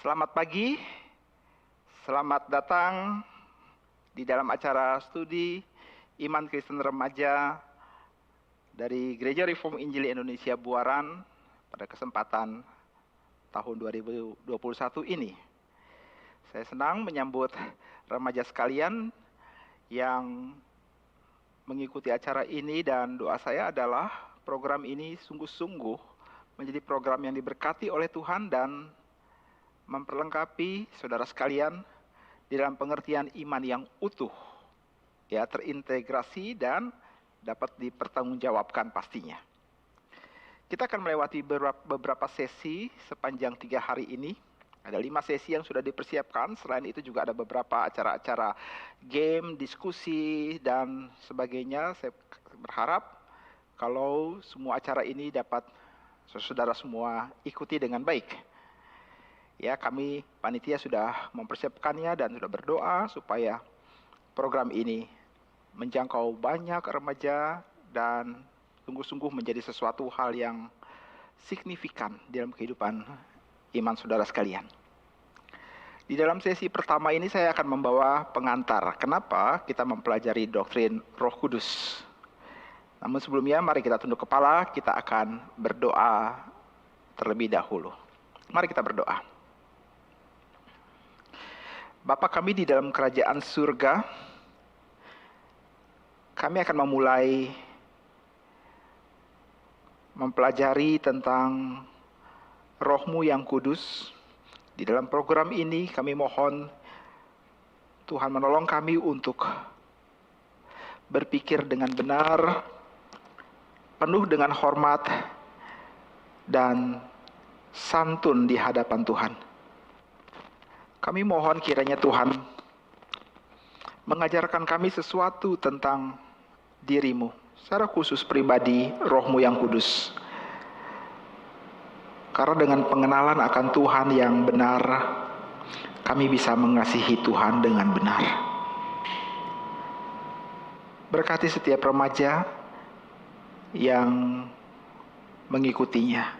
Selamat pagi, selamat datang di dalam acara studi Iman Kristen Remaja dari Gereja Reform Injili Indonesia Buaran pada kesempatan tahun 2021 ini. Saya senang menyambut remaja sekalian yang mengikuti acara ini, dan doa saya adalah program ini sungguh-sungguh menjadi program yang diberkati oleh Tuhan dan memperlengkapi saudara sekalian di dalam pengertian iman yang utuh, ya, terintegrasi dan dapat dipertanggungjawabkan pastinya. Kita akan melewati beberapa sesi sepanjang 3 hari ini. Ada 5 sesi yang sudah dipersiapkan. Selain itu juga ada beberapa acara-acara game, diskusi, dan sebagainya. Saya berharap kalau semua acara ini dapat saudara semua ikuti dengan baik. Ya, kami panitia sudah mempersiapkannya dan sudah berdoa supaya program ini menjangkau banyak remaja dan sungguh-sungguh menjadi sesuatu hal yang signifikan dalam kehidupan iman saudara sekalian. Di dalam sesi pertama ini saya akan membawa pengantar. Kenapa kita mempelajari doktrin Roh Kudus? Namun sebelumnya mari kita tunduk kepala, kita akan berdoa terlebih dahulu. Mari kita berdoa. Bapa kami di dalam kerajaan surga, kami akan memulai mempelajari tentang Roh-Mu yang kudus. Di dalam program ini kami mohon Tuhan menolong kami untuk berpikir dengan benar, penuh dengan hormat dan santun di hadapan Tuhan. Kami mohon kiranya Tuhan mengajarkan kami sesuatu tentang diri-Mu, secara khusus pribadi Roh-Mu yang kudus. Karena dengan pengenalan akan Tuhan yang benar, kami bisa mengasihi Tuhan dengan benar. Berkati setiap remaja yang mengikutinya.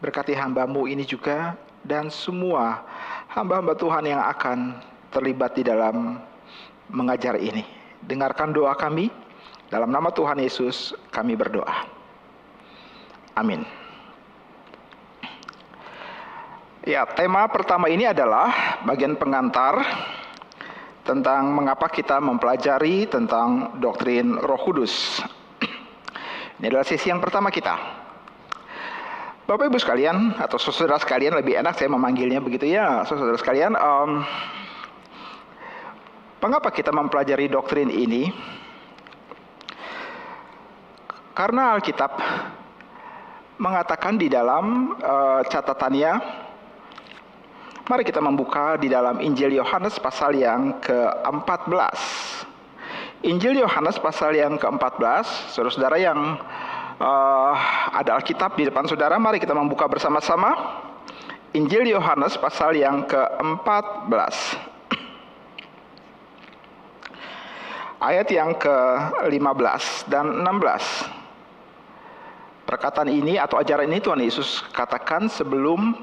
Berkati hamba-Mu ini juga dan semua hamba-hamba Tuhan yang akan terlibat di dalam mengajar ini. Dengarkan doa kami, dalam nama Tuhan Yesus kami berdoa. Amin. Ya, tema pertama ini adalah bagian pengantar tentang mengapa kita mempelajari tentang doktrin Roh Kudus. Ini adalah sesi yang pertama kita. Bapak Ibu sekalian, atau saudara sekalian, lebih enak saya memanggilnya begitu ya, saudara sekalian. Mengapa kita mempelajari doktrin ini? Karena Alkitab mengatakan di dalam catatannya, mari kita membuka di dalam Injil Yohanes pasal yang ke-14. Injil Yohanes pasal yang ke-14, saudara-saudara yang ada Alkitab di depan saudara, mari kita membuka bersama-sama Injil Yohanes pasal yang ke-14. Ayat yang ke-15 dan 16. Perkataan ini atau ajaran ini Tuhan Yesus katakan sebelum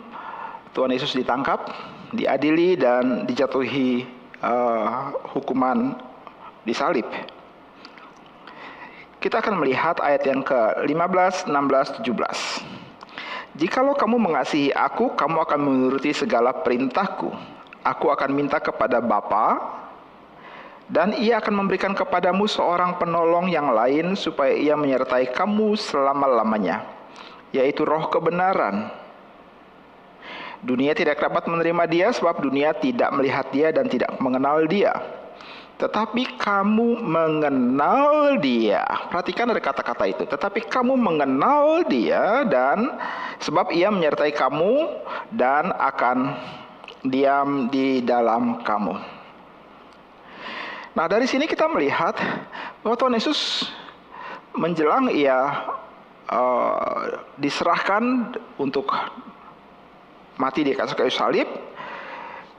Tuhan Yesus ditangkap, diadili dan dijatuhi hukuman disalib. Kita akan melihat ayat yang ke-15, 16, 17. Jikalau kamu mengasihi aku, kamu akan menuruti segala perintahku. Aku akan minta kepada Bapa, dan ia akan memberikan kepadamu seorang penolong yang lain, supaya ia menyertai kamu selama-lamanya, yaitu Roh kebenaran. Dunia tidak dapat menerima dia, sebab dunia tidak melihat dia dan tidak mengenal dia. Tetapi kamu mengenal dia. Perhatikan ada kata-kata itu. Tetapi kamu mengenal dia, dan sebab ia menyertai kamu dan akan diam di dalam kamu. Nah, dari sini kita melihat bahwa Tuhan Yesus menjelang ia diserahkan untuk mati di atas kayu salib,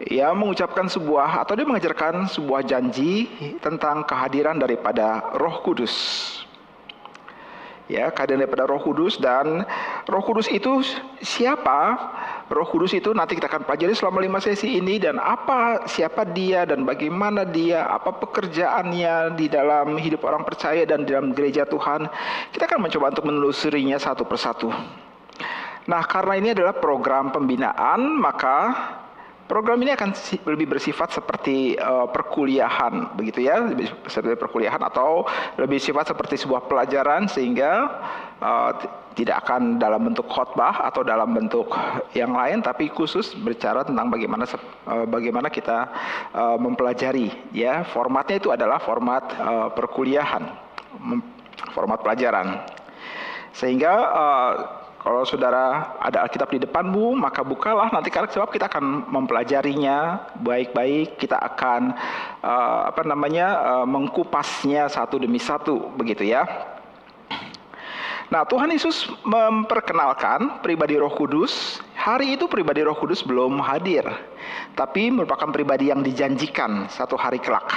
ia mengucapkan sebuah, atau dia mengajarkan sebuah janji tentang kehadiran daripada Roh Kudus. Ya, kehadiran daripada Roh Kudus. Dan Roh Kudus itu siapa? Roh Kudus itu nanti kita akan pelajari selama 5 sesi ini, dan siapa dia dan bagaimana dia, apa pekerjaannya di dalam hidup orang percaya dan di dalam gereja Tuhan. Kita akan mencoba untuk menelusurinya satu persatu. Nah, karena ini adalah program pembinaan, maka program ini akan lebih bersifat seperti perkuliahan, begitu ya, lebih seperti perkuliahan atau lebih sifat seperti sebuah pelajaran, sehingga tidak akan dalam bentuk khotbah atau dalam bentuk yang lain, tapi khusus berbicara tentang bagaimana kita mempelajari. Ya, formatnya itu adalah format perkuliahan, format pelajaran, sehingga kalau saudara ada Alkitab di depanmu, maka bukalah nanti, karena sebab kita akan mempelajarinya baik-baik. Kita akan mengkupasnya satu demi satu, begitu ya. Nah, Tuhan Yesus memperkenalkan pribadi Roh Kudus. Hari itu pribadi Roh Kudus belum hadir, tapi merupakan pribadi yang dijanjikan satu hari kelak.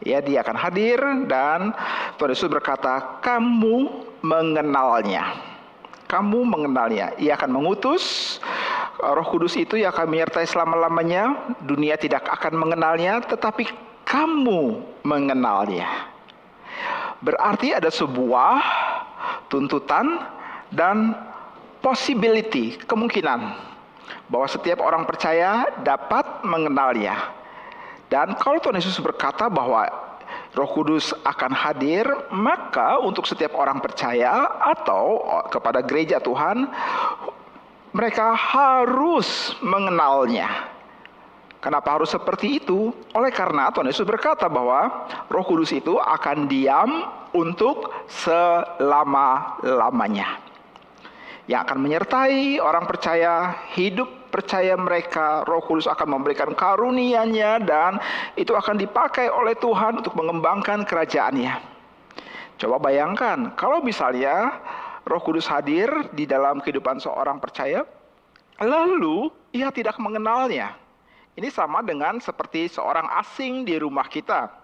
Ya, dia akan hadir, dan Tuhan Yesus berkata, kamu mengenalnya. Kamu mengenalnya. Ia akan mengutus Roh Kudus itu yang akan menyertai selama-lamanya. Dunia tidak akan mengenalnya, tetapi kamu mengenalnya. Berarti ada sebuah tuntutan dan possibility, kemungkinan bahwa setiap orang percaya dapat mengenalnya. Dan kalau Tuhan Yesus berkata bahwa Roh Kudus akan hadir, maka untuk setiap orang percaya atau kepada gereja Tuhan, mereka harus mengenalnya. Kenapa harus seperti itu? Oleh karena Tuhan Yesus berkata bahwa Roh Kudus itu akan diam untuk selama-lamanya, yang akan menyertai orang percaya, hidup percaya mereka. Roh Kudus akan memberikan karunia-Nya, dan itu akan dipakai oleh Tuhan untuk mengembangkan kerajaan-Nya. Coba bayangkan, kalau misalnya Roh Kudus hadir di dalam kehidupan seorang percaya, lalu ia tidak mengenalnya. Ini sama dengan seperti seorang asing di rumah kita.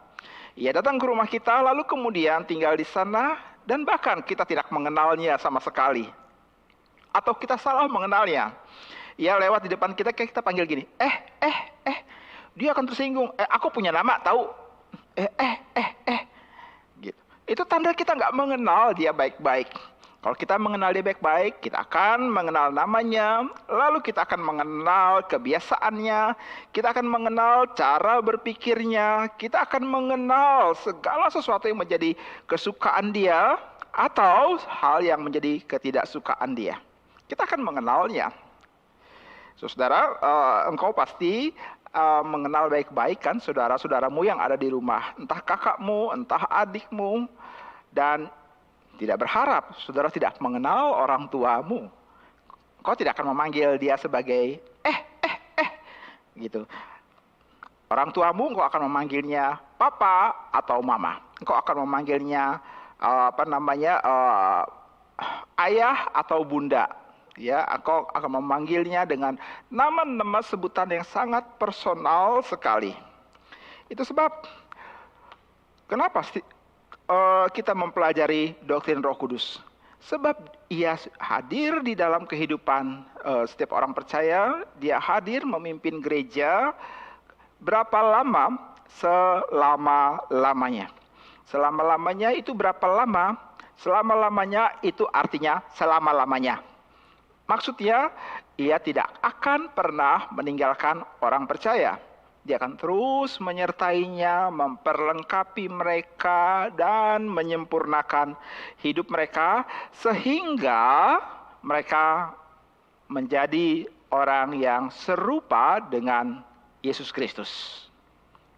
Ia datang ke rumah kita, lalu kemudian tinggal di sana, dan bahkan kita tidak mengenalnya sama sekali. Atau kita salah mengenalnya. Ia lewat di depan kita, kayak kita panggil gini, dia akan tersinggung. Aku punya nama, tahu? Gitu. Itu tanda kita nggak mengenal dia baik-baik. Kalau kita mengenal dia baik-baik, kita akan mengenal namanya, lalu kita akan mengenal kebiasaannya, kita akan mengenal cara berpikirnya, kita akan mengenal segala sesuatu yang menjadi kesukaan dia atau hal yang menjadi ketidaksukaan dia. Kita akan mengenalnya. Saudara, engkau pasti mengenal baik-baik kan saudara-saudaramu yang ada di rumah. Entah kakakmu, entah adikmu. Dan tidak berharap saudara tidak mengenal orang tuamu. Engkau tidak akan memanggil dia sebagai gitu. Orang tuamu engkau akan memanggilnya papa atau mama. Engkau akan memanggilnya ayah atau bunda. Ya, engkau akan memanggilnya dengan nama-nama sebutan yang sangat personal sekali. Itu sebab kenapa kita mempelajari doktrin Roh Kudus? Sebab ia hadir di dalam kehidupan setiap orang percaya. Dia hadir memimpin gereja. Berapa lama? Selama-lamanya. Selama-lamanya itu berapa lama? Selama-lamanya itu artinya selama-lamanya. Maksudnya, ia tidak akan pernah meninggalkan orang percaya. Dia akan terus menyertainya, memperlengkapi mereka, dan menyempurnakan hidup mereka, sehingga mereka menjadi orang yang serupa dengan Yesus Kristus.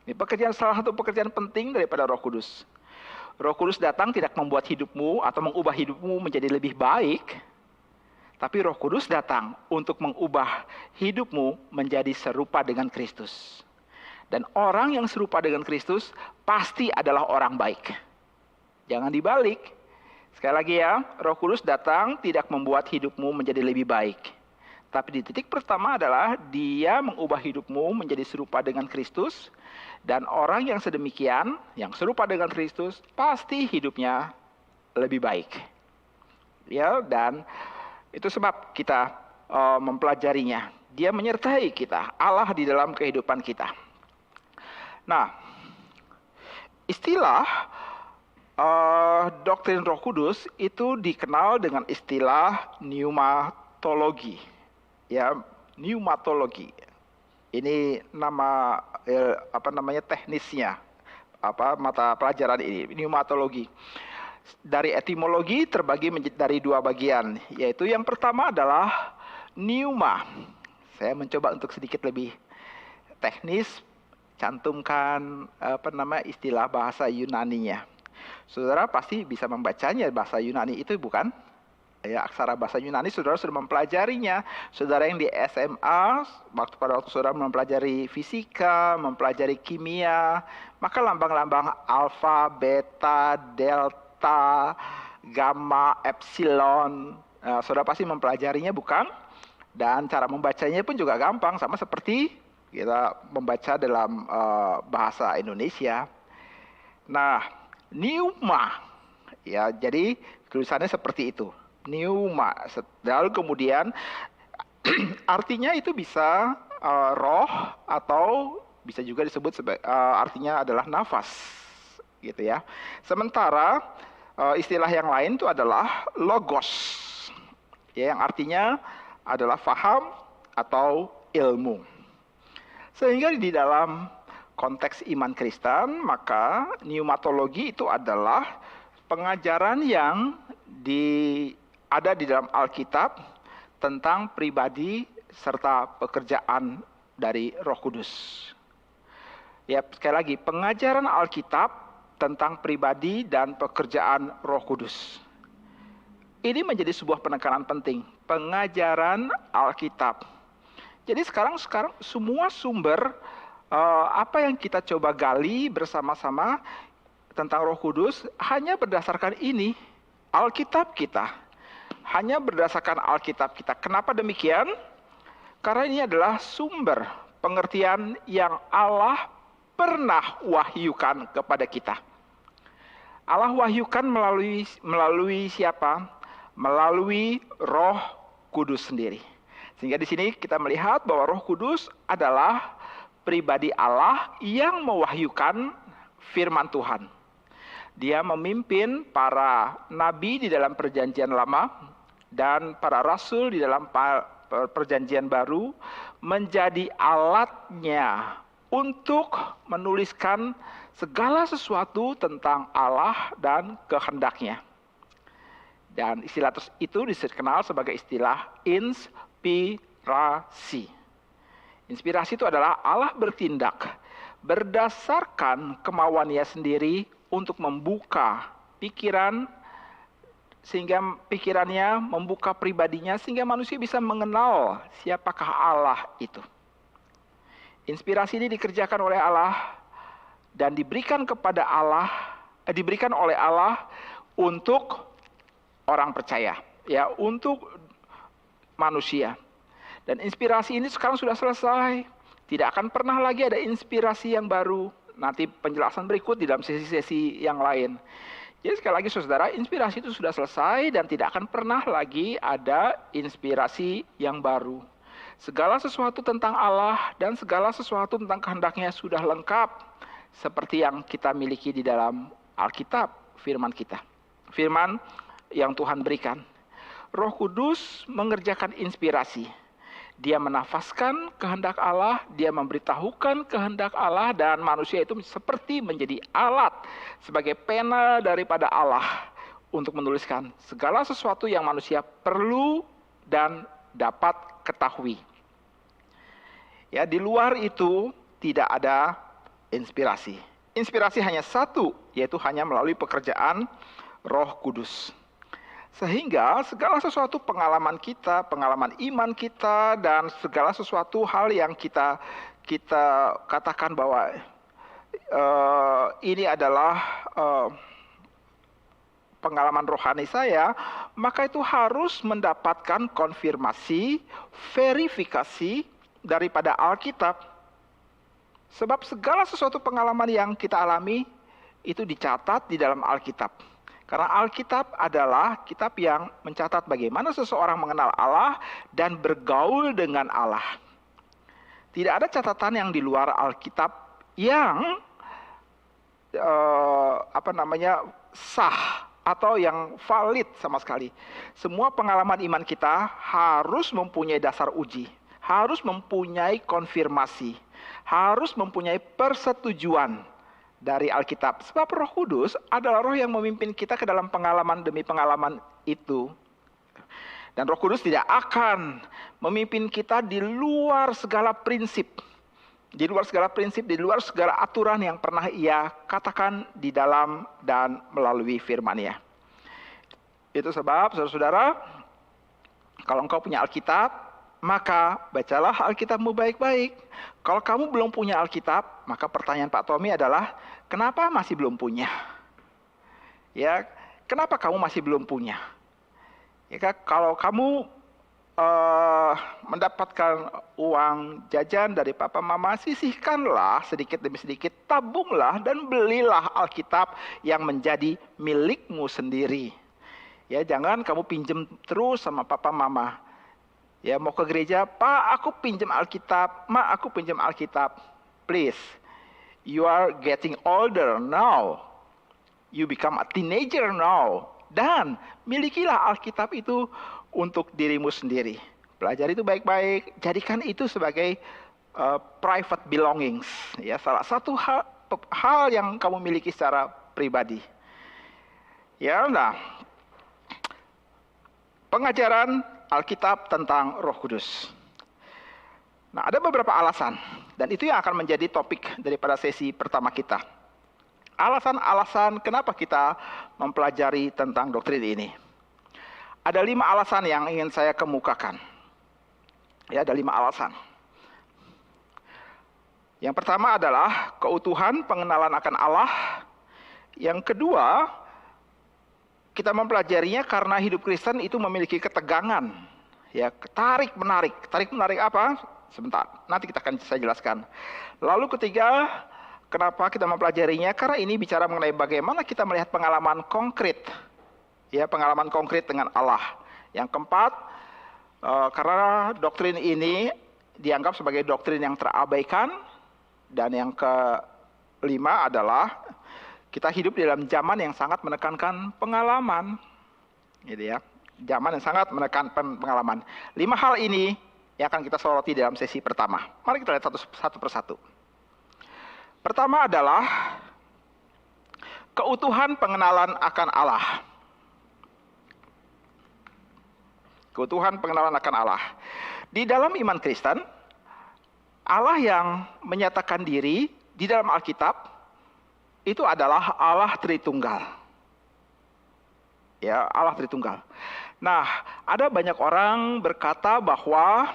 Ini salah satu pekerjaan penting daripada Roh Kudus. Roh Kudus datang tidak membuat hidupmu atau mengubah hidupmu menjadi lebih baik, tapi Roh Kudus datang untuk mengubah hidupmu menjadi serupa dengan Kristus. Dan orang yang serupa dengan Kristus pasti adalah orang baik. Jangan dibalik. Sekali lagi ya, Roh Kudus datang tidak membuat hidupmu menjadi lebih baik. Tapi di titik pertama adalah dia mengubah hidupmu menjadi serupa dengan Kristus. Dan orang yang sedemikian, yang serupa dengan Kristus, pasti hidupnya lebih baik. Ya, dan itu sebab kita mempelajarinya. Dia menyertai kita, Allah di dalam kehidupan kita. Nah, istilah doktrin Roh Kudus itu dikenal dengan istilah pneumatologi. Ya, pneumatologi. Ini nama teknisnya, mata pelajaran ini, pneumatologi. Dari etimologi terbagi dari dua bagian, yaitu yang pertama adalah pneuma. Saya mencoba untuk sedikit lebih teknis cantumkan istilah bahasa Yunaninya. Saudara pasti bisa membacanya bahasa Yunani itu, bukan? Ya, aksara bahasa Yunani saudara sudah mempelajarinya. Saudara yang di SMA, pada waktu saudara mempelajari fisika, mempelajari kimia, maka lambang-lambang alfa, beta, delta, gamma, epsilon, saudara pasti mempelajarinya, bukan? Dan cara membacanya pun juga gampang, sama seperti kita membaca dalam bahasa Indonesia. Nah, pneuma, ya, jadi tulisannya seperti itu. Pneuma. Lalu kemudian artinya itu bisa roh, atau bisa juga disebut artinya adalah nafas, gitu ya. Sementara istilah yang lain itu adalah logos, ya, yang artinya adalah faham atau ilmu. Sehingga di dalam konteks iman Kristen, maka pneumatologi itu adalah pengajaran yang ada di dalam Alkitab tentang pribadi serta pekerjaan dari Roh Kudus. Ya, sekali lagi, pengajaran Alkitab tentang pribadi dan pekerjaan Roh Kudus. Ini menjadi sebuah penekanan penting, pengajaran Alkitab. Jadi sekarang semua sumber apa yang kita coba gali bersama-sama tentang Roh Kudus hanya berdasarkan ini, Alkitab kita. Hanya berdasarkan Alkitab kita. Kenapa demikian? Karena ini adalah sumber pengertian yang Allah pernah wahyukan kepada kita. Allah wahyukan melalui siapa? Melalui Roh Kudus sendiri. Sehingga di sini kita melihat bahwa Roh Kudus adalah pribadi Allah yang mewahyukan firman Tuhan. Dia memimpin para nabi di dalam Perjanjian Lama dan para rasul di dalam Perjanjian Baru menjadi alatnya untuk menuliskan segala sesuatu tentang Allah dan kehendaknya. Dan istilah itu dikenal sebagai istilah inspirasi. Inspirasi itu adalah Allah bertindak berdasarkan kemauannya sendiri untuk membuka pikiran, sehingga pikirannya membuka pribadinya, sehingga manusia bisa mengenal siapakah Allah itu. Inspirasi ini dikerjakan oleh Allah dan diberikan oleh Allah untuk orang percaya, ya, untuk manusia. Dan inspirasi ini sekarang sudah selesai. Tidak akan pernah lagi ada inspirasi yang baru. Nanti penjelasan berikut di dalam sesi-sesi yang lain. Jadi sekali lagi saudara, inspirasi itu sudah selesai dan tidak akan pernah lagi ada inspirasi yang baru. Segala sesuatu tentang Allah dan segala sesuatu tentang kehendaknya sudah lengkap. Seperti yang kita miliki di dalam Alkitab, firman kita. Firman yang Tuhan berikan. Roh Kudus mengerjakan inspirasi. Dia menafaskan kehendak Allah, dia memberitahukan kehendak Allah, dan manusia itu seperti menjadi alat sebagai pena daripada Allah untuk menuliskan segala sesuatu yang manusia perlu dan dapat ketahui. Ya, di luar itu tidak ada inspirasi. Inspirasi hanya satu, yaitu hanya melalui pekerjaan Roh Kudus. Sehingga segala sesuatu pengalaman kita, pengalaman iman kita, dan segala sesuatu hal yang kita katakan bahwa ini adalah pengalaman rohani saya, maka itu harus mendapatkan konfirmasi, verifikasi daripada Alkitab. Sebab segala sesuatu pengalaman yang kita alami itu dicatat di dalam Alkitab. Karena Alkitab adalah kitab yang mencatat bagaimana seseorang mengenal Allah dan bergaul dengan Allah. Tidak ada catatan yang di luar Alkitab yang sah atau yang valid sama sekali. Semua pengalaman iman kita harus mempunyai dasar uji, harus mempunyai konfirmasi, harus mempunyai persetujuan dari Alkitab. Sebab Roh Kudus adalah roh yang memimpin kita ke dalam pengalaman demi pengalaman itu. Dan Roh Kudus tidak akan memimpin kita di luar segala prinsip. Di luar segala prinsip, di luar segala aturan yang pernah Ia katakan di dalam dan melalui firman-Nya. Itu sebab, saudara-saudara, kalau engkau punya Alkitab, maka bacalah Alkitabmu baik-baik. Kalau kamu belum punya Alkitab, maka pertanyaan Pak Tommy adalah, kenapa masih belum punya? Ya, kenapa kamu masih belum punya? Ya, kalau kamu mendapatkan uang jajan dari papa mama, sisihkanlah sedikit demi sedikit, tabunglah dan belilah Alkitab yang menjadi milikmu sendiri. Ya, jangan kamu pinjem terus sama papa mama. Ya, mau ke gereja, Pak, aku pinjam Alkitab, Ma, aku pinjam Alkitab. Please, you are getting older now. You become a teenager now. Dan milikilah Alkitab itu untuk dirimu sendiri. Pelajari itu baik-baik, jadikan itu sebagai private belongings. Ya, salah satu hal yang kamu miliki secara pribadi. Ya, nah, pengajaran Alkitab tentang Roh Kudus. Nah, ada beberapa alasan, dan itu yang akan menjadi topik daripada sesi pertama kita. Alasan-alasan kenapa kita mempelajari tentang doktrin ini. Ada 5 alasan yang ingin saya kemukakan. Ya, ada 5 alasan. Yang pertama adalah keutuhan pengenalan akan Allah. Yang kedua, kita mempelajarinya karena hidup Kristen itu memiliki ketegangan. Ya, tarik-menarik. Tarik-menarik apa? Sebentar, nanti saya jelaskan. Lalu ketiga, kenapa kita mempelajarinya? Karena ini bicara mengenai bagaimana kita melihat pengalaman konkret. Ya, pengalaman konkret dengan Allah. Yang keempat, karena doktrin ini dianggap sebagai doktrin yang terabaikan. Dan yang kelima adalah kita hidup di dalam zaman yang sangat menekankan pengalaman. Gitu ya. Zaman yang sangat menekankan pengalaman. 5 hal ini yang akan kita soroti dalam sesi pertama. Mari kita lihat satu persatu. Pertama adalah keutuhan pengenalan akan Allah. Keutuhan pengenalan akan Allah. Di dalam iman Kristen, Allah yang menyatakan diri di dalam Alkitab itu adalah Allah Tritunggal. Ya, Allah Tritunggal. Nah, ada banyak orang berkata bahwa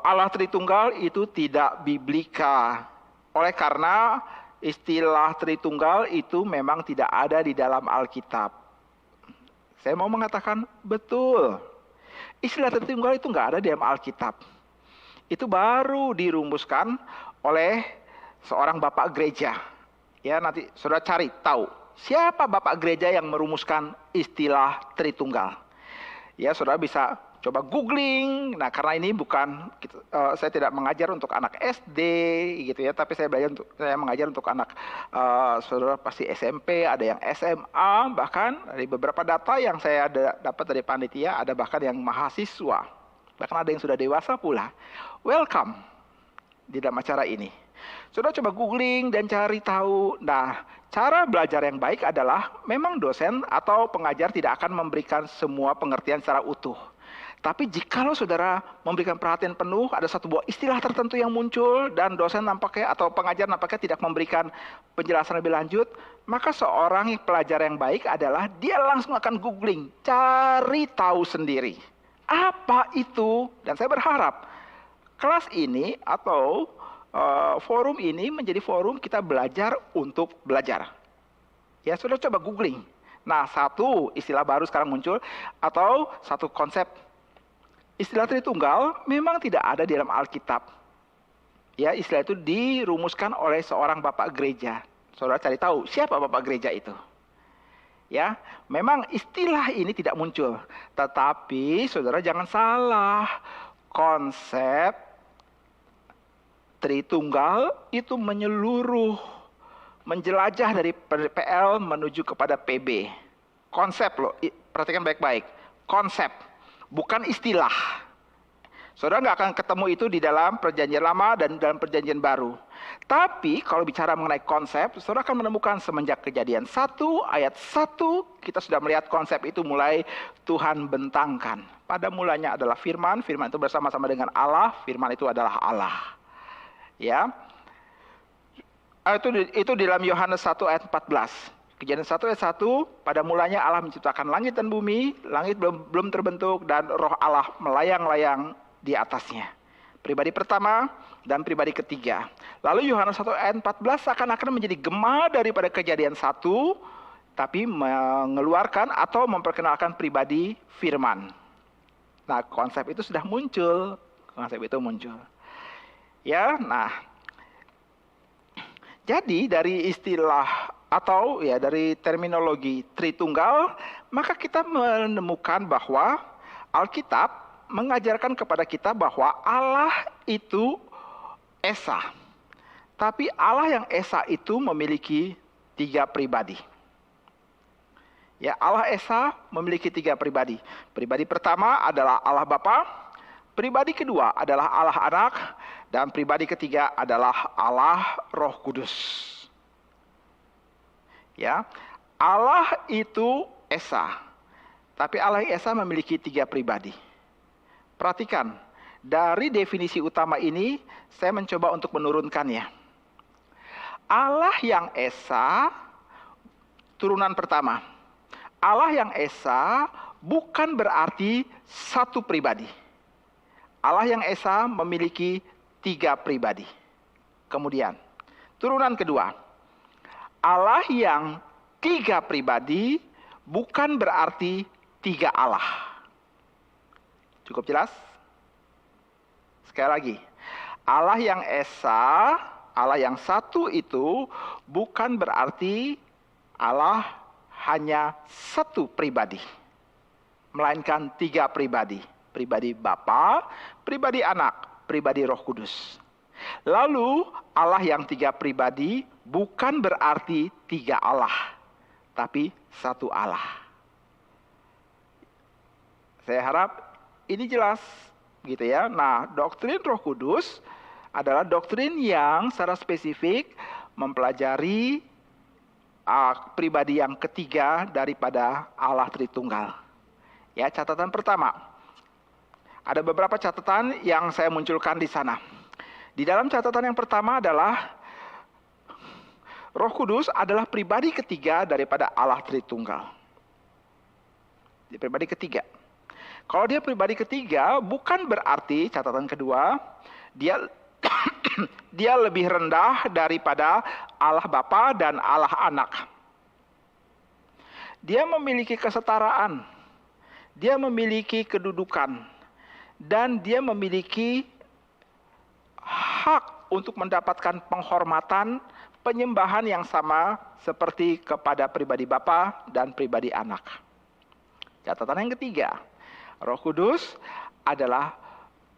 Allah Tritunggal itu tidak biblika. Oleh karena istilah Tritunggal itu memang tidak ada di dalam Alkitab. Saya mau mengatakan betul. Istilah Tritunggal itu nggak ada di dalam Alkitab. Itu baru dirumuskan oleh seorang bapak gereja. Ya, nanti saudara cari tahu siapa bapak gereja yang merumuskan istilah Tritunggal. Ya, saudara bisa coba googling. Nah, karena ini bukan saya tidak mengajar untuk anak SD gitu ya, tapi saya mengajar untuk anak saudara pasti SMP, ada yang SMA, bahkan dari beberapa data yang saya dapat dari panitia ada bahkan yang mahasiswa, bahkan ada yang sudah dewasa pula. Welcome di dalam acara ini. Saudara coba googling dan cari tahu. Nah, cara belajar yang baik adalah memang dosen atau pengajar tidak akan memberikan semua pengertian secara utuh. Tapi jikalau saudara memberikan perhatian penuh, ada satu buah istilah tertentu yang muncul, dan dosen nampaknya atau pengajar nampaknya tidak memberikan penjelasan lebih lanjut, maka seorang pelajar yang baik adalah dia langsung akan googling, cari tahu sendiri. Apa itu? Dan saya berharap kelas ini atau forum ini menjadi forum kita belajar untuk belajar. Ya, sudah coba googling. Nah, satu istilah baru sekarang muncul, atau satu konsep. Istilah Tritunggal memang tidak ada di dalam Alkitab. Ya, istilah itu dirumuskan oleh seorang bapak gereja. Saudara cari tahu siapa bapak gereja itu. Ya, memang istilah ini tidak muncul, tetapi saudara jangan salah, konsep Tritunggal itu menyeluruh, menjelajah dari PL menuju kepada PB. Konsep loh, perhatikan baik-baik, konsep, bukan istilah. Saudara nggak akan ketemu itu di dalam perjanjian lama dan dalam perjanjian baru. Tapi kalau bicara mengenai konsep, saudara akan menemukan semenjak Kejadian 1 ayat 1, kita sudah melihat konsep itu mulai Tuhan bentangkan. Pada mulanya adalah firman, firman itu bersama-sama dengan Allah, firman itu adalah Allah. Ya, itu di dalam Yohanes 1 ayat 14. Kejadian 1 ayat 1, pada mulanya Allah menciptakan langit dan bumi, langit belum terbentuk dan roh Allah melayang-layang di atasnya. Pribadi pertama dan pribadi ketiga. Lalu Yohanes 1 ayat 14 seakan-akan menjadi gema daripada Kejadian 1, tapi mengeluarkan atau memperkenalkan pribadi firman. Nah, konsep itu sudah muncul. Konsep itu muncul. Ya, nah. Jadi dari istilah atau ya dari terminologi Tritunggal, maka kita menemukan bahwa Alkitab mengajarkan kepada kita bahwa Allah itu Esa. Tapi Allah yang Esa itu memiliki 3 pribadi. Ya, Allah Esa memiliki 3 pribadi. Pribadi pertama adalah Allah Bapa, pribadi kedua adalah Allah Anak, dan pribadi ketiga adalah Allah Roh Kudus. Ya, Allah itu Esa. Tapi Allah yang Esa memiliki 3 pribadi. Perhatikan, dari definisi utama ini saya mencoba untuk menurunkannya. Allah yang Esa, turunan pertama. Allah yang Esa bukan berarti satu pribadi. Allah yang Esa memiliki 3 pribadi. Kemudian, turunan kedua. Allah yang 3 pribadi bukan berarti 3 Allah. Cukup jelas? Sekali lagi. Allah yang Esa, Allah yang satu itu bukan berarti Allah hanya satu pribadi. Melainkan 3 pribadi. Pribadi Bapa, pribadi Anak, pribadi Roh Kudus. Lalu Allah yang 3 pribadi bukan berarti 3 Allah, tapi 1 Allah. Saya harap ini jelas gitu ya. Nah, doktrin Roh Kudus adalah doktrin yang secara spesifik mempelajari pribadi yang ketiga daripada Allah Tritunggal. Ya, catatan pertama. Ada beberapa catatan yang saya munculkan di sana. Di dalam catatan yang pertama adalah Roh Kudus adalah pribadi ketiga daripada Allah Tritunggal. Di pribadi ketiga. Kalau dia pribadi ketiga, bukan berarti, catatan kedua, dia lebih rendah daripada Allah Bapa dan Allah Anak. Dia memiliki kesetaraan, dia memiliki kedudukan, dan dia memiliki hak untuk mendapatkan penghormatan, penyembahan yang sama seperti kepada pribadi Bapa dan pribadi Anak. Catatan yang ketiga, Roh Kudus adalah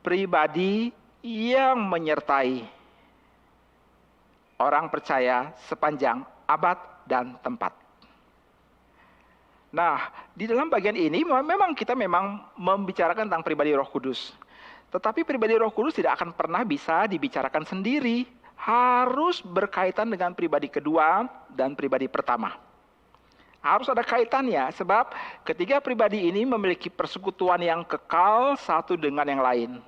pribadi yang menyertai orang percaya sepanjang abad dan tempat. Nah, di dalam bagian ini memang kita membicarakan tentang pribadi Roh Kudus. Tetapi pribadi Roh Kudus tidak akan pernah bisa dibicarakan sendiri. Harus berkaitan dengan pribadi kedua dan pribadi pertama. Harus ada kaitannya, sebab ketiga pribadi ini memiliki persekutuan yang kekal satu dengan yang lain.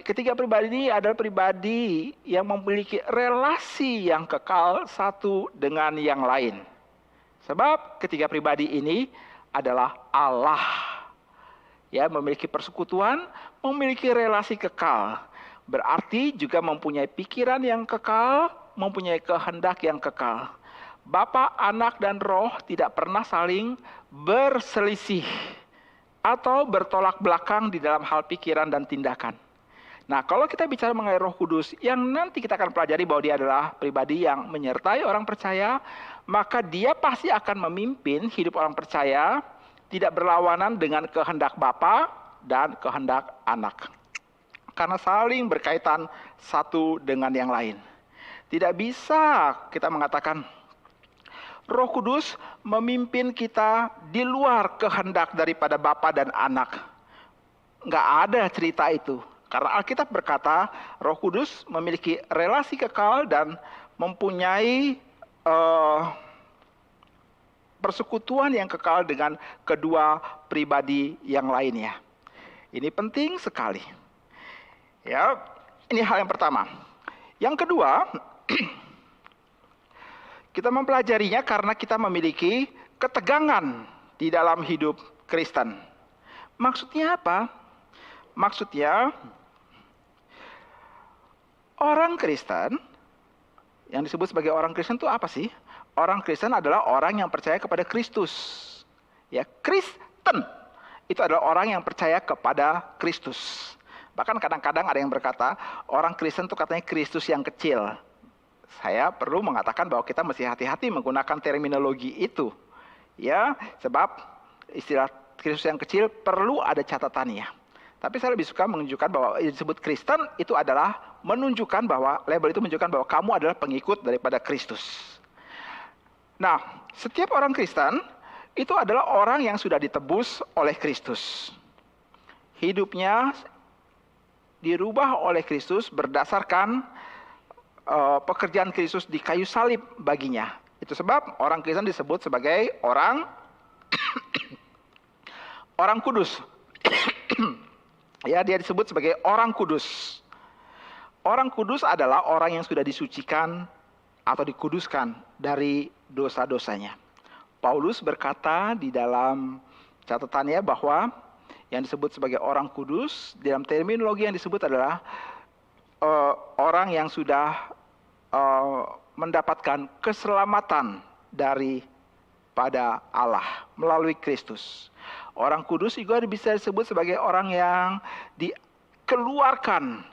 Ketiga pribadi ini adalah pribadi yang memiliki relasi yang kekal satu dengan yang lain. Sebab ketiga pribadi ini adalah Allah. Ya, memiliki persekutuan, memiliki relasi kekal. Berarti juga mempunyai pikiran yang kekal, mempunyai kehendak yang kekal. Bapa, Anak, dan Roh tidak pernah saling berselisih atau bertolak belakang di dalam hal pikiran dan tindakan. Nah, kalau kita bicara mengenai Roh Kudus, yang nanti kita akan pelajari bahwa dia adalah pribadi yang menyertai orang percaya, maka dia pasti akan memimpin hidup orang percaya, tidak berlawanan dengan kehendak Bapa dan kehendak Anak. Karena saling berkaitan satu dengan yang lain. Tidak bisa kita mengatakan Roh Kudus memimpin kita di luar kehendak daripada Bapa dan Anak. Nggak ada cerita itu. Karena Alkitab berkata, Roh Kudus memiliki relasi kekal dan mempunyai persekutuan yang kekal dengan kedua pribadi yang lainnya. Ini penting sekali. Ya, ini hal yang pertama. Yang kedua, kita mempelajarinya karena kita memiliki ketegangan di dalam hidup Kristen. Maksudnya apa? Maksudnya, orang Kristen, yang disebut sebagai orang Kristen itu apa sih? Orang Kristen adalah orang yang percaya kepada Kristus. Ya, Kristen itu adalah orang yang percaya kepada Kristus. Bahkan kadang-kadang ada yang berkata, orang Kristen itu katanya Kristus yang kecil. Saya perlu mengatakan bahwa kita mesti hati-hati menggunakan terminologi itu. Ya, sebab istilah Kristus yang kecil perlu ada catatannya. Tapi saya lebih suka menunjukkan bahwa disebut Kristen itu adalah menunjukkan bahwa label itu menunjukkan bahwa kamu adalah pengikut daripada Kristus. Nah, setiap orang Kristen itu adalah orang yang sudah ditebus oleh Kristus. Hidupnya dirubah oleh Kristus berdasarkan pekerjaan Kristus di kayu salib baginya. Itu sebab orang Kristen disebut sebagai orang kudus. Ya, dia disebut sebagai orang kudus. Orang kudus adalah orang yang sudah disucikan atau dikuduskan dari dosa-dosanya. Paulus berkata di dalam catatannya bahwa yang disebut sebagai orang kudus, dalam terminologi yang disebut adalah orang yang sudah mendapatkan keselamatan daripada Allah melalui Kristus. Orang kudus juga bisa disebut sebagai orang yang dikeluarkan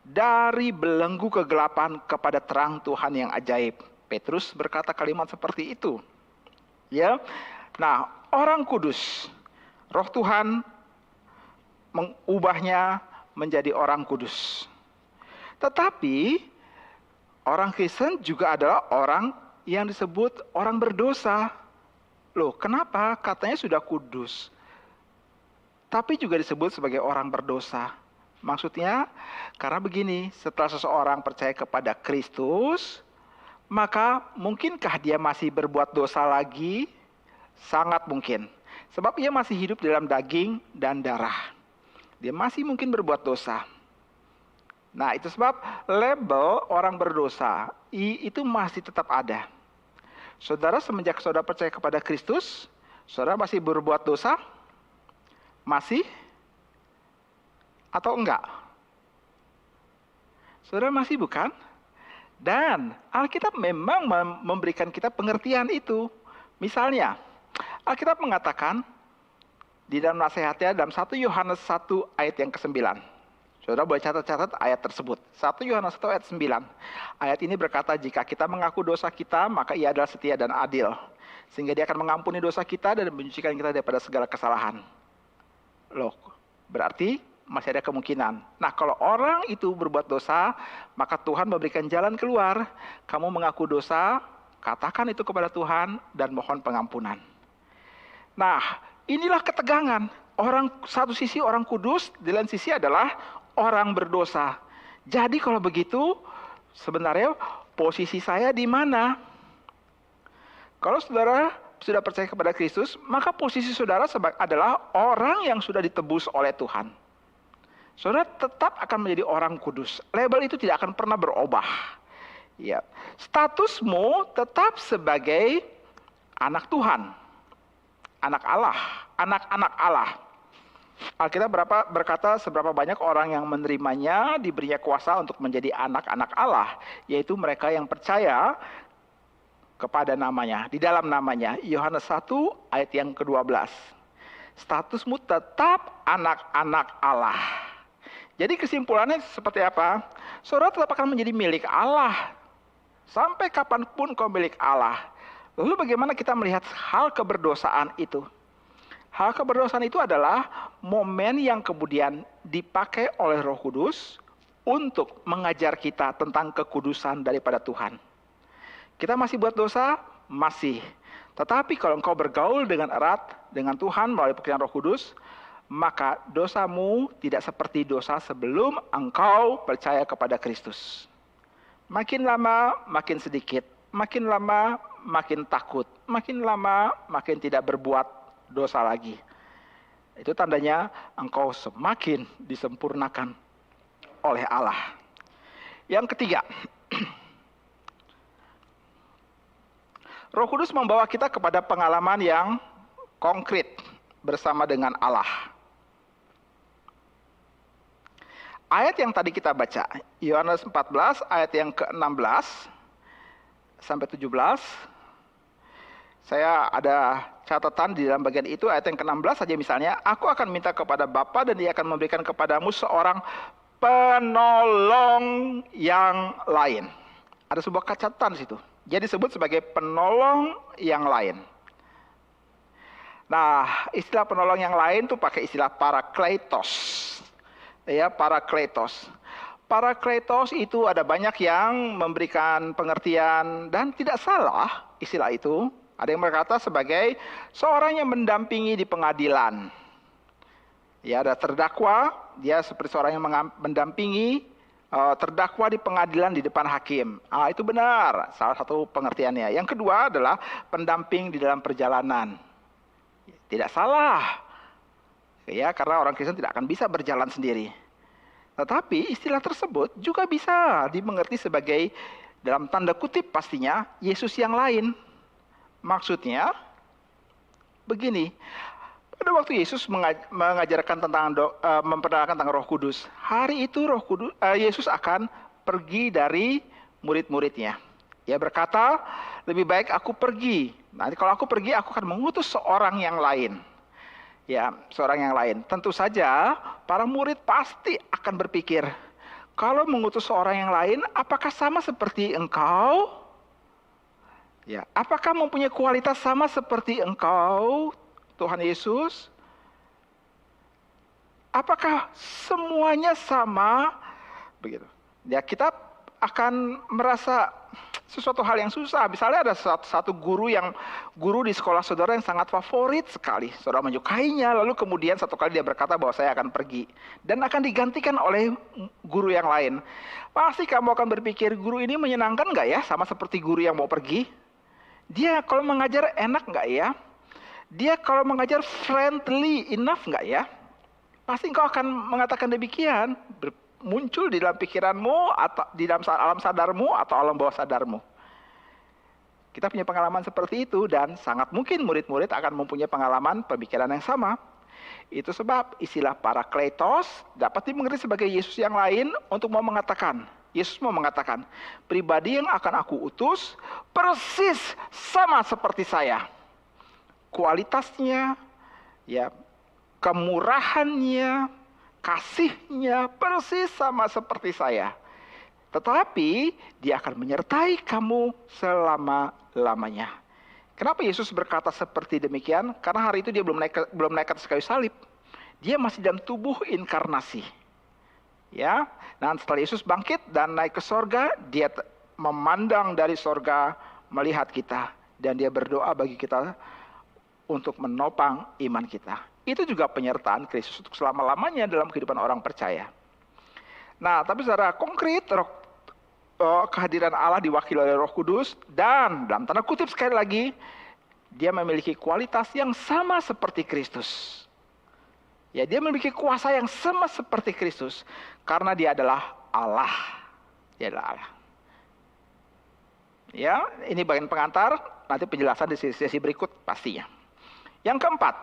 dari belenggu kegelapan kepada terang Tuhan yang ajaib. Petrus berkata kalimat seperti itu. Ya. Nah, orang kudus, Roh Tuhan mengubahnya menjadi orang kudus. Tetapi orang Kristen juga adalah orang yang disebut orang berdosa. Loh, kenapa? Katanya sudah kudus, tapi juga disebut sebagai orang berdosa. Maksudnya, karena begini, setelah seseorang percaya kepada Kristus, maka mungkinkah dia masih berbuat dosa lagi? Sangat mungkin. Sebab ia masih hidup dalam daging dan darah. Dia masih mungkin berbuat dosa. Nah, itu sebab label orang berdosa itu masih tetap ada. Saudara, semenjak saudara percaya kepada Kristus, saudara masih berbuat dosa? Masih? Atau enggak? Saudara masih bukan? Dan Alkitab memang memberikan kita pengertian itu. Misalnya, Alkitab mengatakan di dalam nasihatnya dalam 1 Yohanes 1 ayat yang ke-9. Saudara boleh catat-catat ayat tersebut. 1 Yohanes 1 ayat 9. Ayat ini berkata, jika kita mengaku dosa kita, maka ia adalah setia dan adil. Sehingga dia akan mengampuni dosa kita dan menyucikan kita daripada segala kesalahan. Loh, berarti masih ada kemungkinan. Nah, kalau orang itu berbuat dosa, maka Tuhan memberikan jalan keluar. Kamu mengaku dosa, katakan itu kepada Tuhan dan mohon pengampunan. Nah, inilah ketegangan. Orang satu sisi orang kudus, di lain sisi adalah orang berdosa. Jadi kalau begitu, sebenarnya posisi saya di mana? Kalau saudara sudah percaya kepada Kristus, maka posisi saudara adalah orang yang sudah ditebus oleh Tuhan. Saudara tetap akan menjadi orang kudus. Label itu tidak akan pernah berubah. Ya. Statusmu tetap sebagai anak Tuhan. Anak Allah. Anak-anak Allah. Alkitab berkata seberapa banyak orang yang menerimanya diberinya kuasa untuk menjadi anak-anak Allah. Yaitu mereka yang percaya kepada namanya, di dalam namanya. Yohanes 1 ayat yang ke-12. Statusmu tetap anak-anak Allah. Jadi kesimpulannya seperti apa? Saudara tetap akan menjadi milik Allah. Sampai kapanpun kau milik Allah. Lalu bagaimana kita melihat hal keberdosaan itu? Hal keberdosaan itu adalah momen yang kemudian dipakai oleh Roh Kudus untuk mengajar kita tentang kekudusan daripada Tuhan. Kita masih buat dosa? Masih. Tetapi kalau engkau bergaul dengan erat dengan Tuhan melalui pekerjaan Roh Kudus, maka dosamu tidak seperti dosa sebelum engkau percaya kepada Kristus. Makin lama makin sedikit, makin lama makin takut, makin lama makin tidak berbuat dosa lagi. Itu tandanya engkau semakin disempurnakan oleh Allah. Yang ketiga, Roh Kudus membawa kita kepada pengalaman yang konkret bersama dengan Allah. Ayat yang tadi kita baca, Yohanes 14 ayat yang ke-16 sampai 17. Saya ada catatan di dalam bagian itu, ayat yang ke-16 saja misalnya, aku akan minta kepada Bapa dan Dia akan memberikan kepadamu seorang penolong yang lain. Ada sebuah catatan di situ. Jadi disebut sebagai penolong yang lain. Nah, istilah penolong yang lain itu pakai istilah parakletos. Ya, parakletos. Parakletos itu ada banyak yang memberikan pengertian dan tidak salah istilah itu. Ada yang berkata sebagai seorang yang mendampingi di pengadilan. Ya, ada terdakwa, dia seperti seorang yang mendampingi terdakwa di pengadilan di depan hakim. Itu benar, salah satu pengertiannya. Yang kedua adalah pendamping di dalam perjalanan. Tidak salah. Ya, karena orang Kristen tidak akan bisa berjalan sendiri. Tetapi istilah tersebut juga bisa dimengerti sebagai, dalam tanda kutip pastinya, Yesus yang lain. Maksudnya begini, pada waktu Yesus mengajarkan tentang memperkenalkan tentang Roh Kudus, hari itu Yesus akan pergi dari murid-muridnya. Ia berkata, lebih baik aku pergi. Nanti kalau aku pergi, aku akan mengutus seorang yang lain. Ya, seorang yang lain. Tentu saja para murid pasti akan berpikir, kalau mengutus seorang yang lain, apakah sama seperti engkau? Ya, apakah mempunyai kualitas sama seperti engkau, Tuhan Yesus? Apakah semuanya sama? Begitu. Ya, kita akan merasa sesuatu hal yang susah. Misalnya ada satu guru di sekolah saudara yang sangat favorit sekali. Saudara menyukainya, lalu kemudian satu kali dia berkata bahwa saya akan pergi. Dan akan digantikan oleh guru yang lain. Pasti kamu akan berpikir, guru ini menyenangkan nggak ya? Sama seperti guru yang mau pergi. Dia kalau mengajar enak nggak ya? Dia kalau mengajar friendly enough nggak ya? Pasti engkau akan mengatakan demikian. Muncul di dalam pikiranmu, atau di dalam alam sadarmu, atau alam bawah sadarmu. Kita punya pengalaman seperti itu, dan sangat mungkin murid-murid akan mempunyai pengalaman pemikiran yang sama. Itu sebab istilah parakletos dapat dimengerti sebagai Yesus yang lain untuk mau mengatakan, Yesus mau mengatakan, pribadi yang akan aku utus persis sama seperti saya. Kualitasnya, ya, kemurahannya, kasihnya persis sama seperti saya. Tetapi dia akan menyertai kamu selama-lamanya. Kenapa Yesus berkata seperti demikian? Karena hari itu dia belum naik ke atas kayu salib. Dia masih dalam tubuh inkarnasi. Ya, dan setelah Yesus bangkit dan naik ke sorga, dia memandang dari sorga, melihat kita, dan dia berdoa bagi kita untuk menopang iman kita. Itu juga penyertaan Kristus untuk selama-lamanya dalam kehidupan orang percaya. Nah, tapi secara konkret, kehadiran Allah diwakili oleh Roh Kudus, dan dalam tanda kutip sekali lagi, dia memiliki kualitas yang sama seperti Kristus. Ya, dia memiliki kuasa yang sama seperti Kristus, karena dia adalah Allah. Dia adalah Allah. Ya, ini bagian pengantar, nanti penjelasan di sesi berikut pastinya. Yang keempat,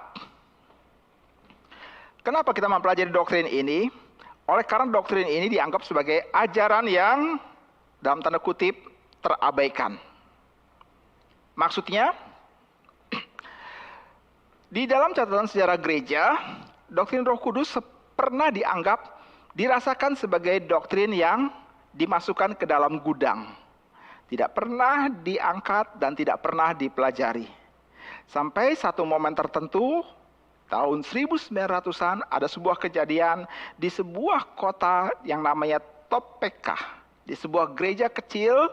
kenapa kita mempelajari doktrin ini? Oleh karena doktrin ini dianggap sebagai ajaran yang dalam tanda kutip terabaikan. Maksudnya, di dalam catatan sejarah gereja, doktrin Roh Kudus pernah dianggap dirasakan sebagai doktrin yang dimasukkan ke dalam gudang. Tidak pernah diangkat dan tidak pernah dipelajari. Sampai satu momen tertentu, tahun 1900-an ada sebuah kejadian di sebuah kota yang namanya Topeka. Di sebuah gereja kecil,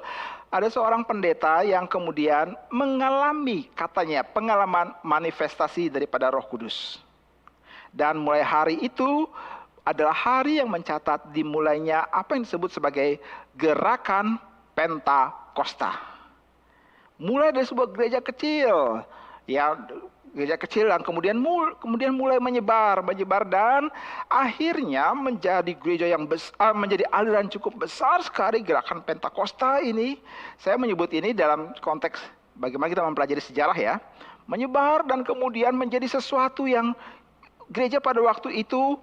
ada seorang pendeta yang kemudian mengalami katanya pengalaman manifestasi daripada Roh Kudus. Dan mulai hari itu adalah hari yang mencatat dimulainya apa yang disebut sebagai gerakan Pentakosta. Mulai dari sebuah gereja kecil, ya gereja kecil yang kemudian mulai menyebar dan akhirnya menjadi gereja yang besar, menjadi aliran cukup besar sekali. Gerakan Pentakosta ini, saya menyebut ini dalam konteks bagaimana kita mempelajari sejarah ya, menyebar dan kemudian menjadi sesuatu yang gereja pada waktu itu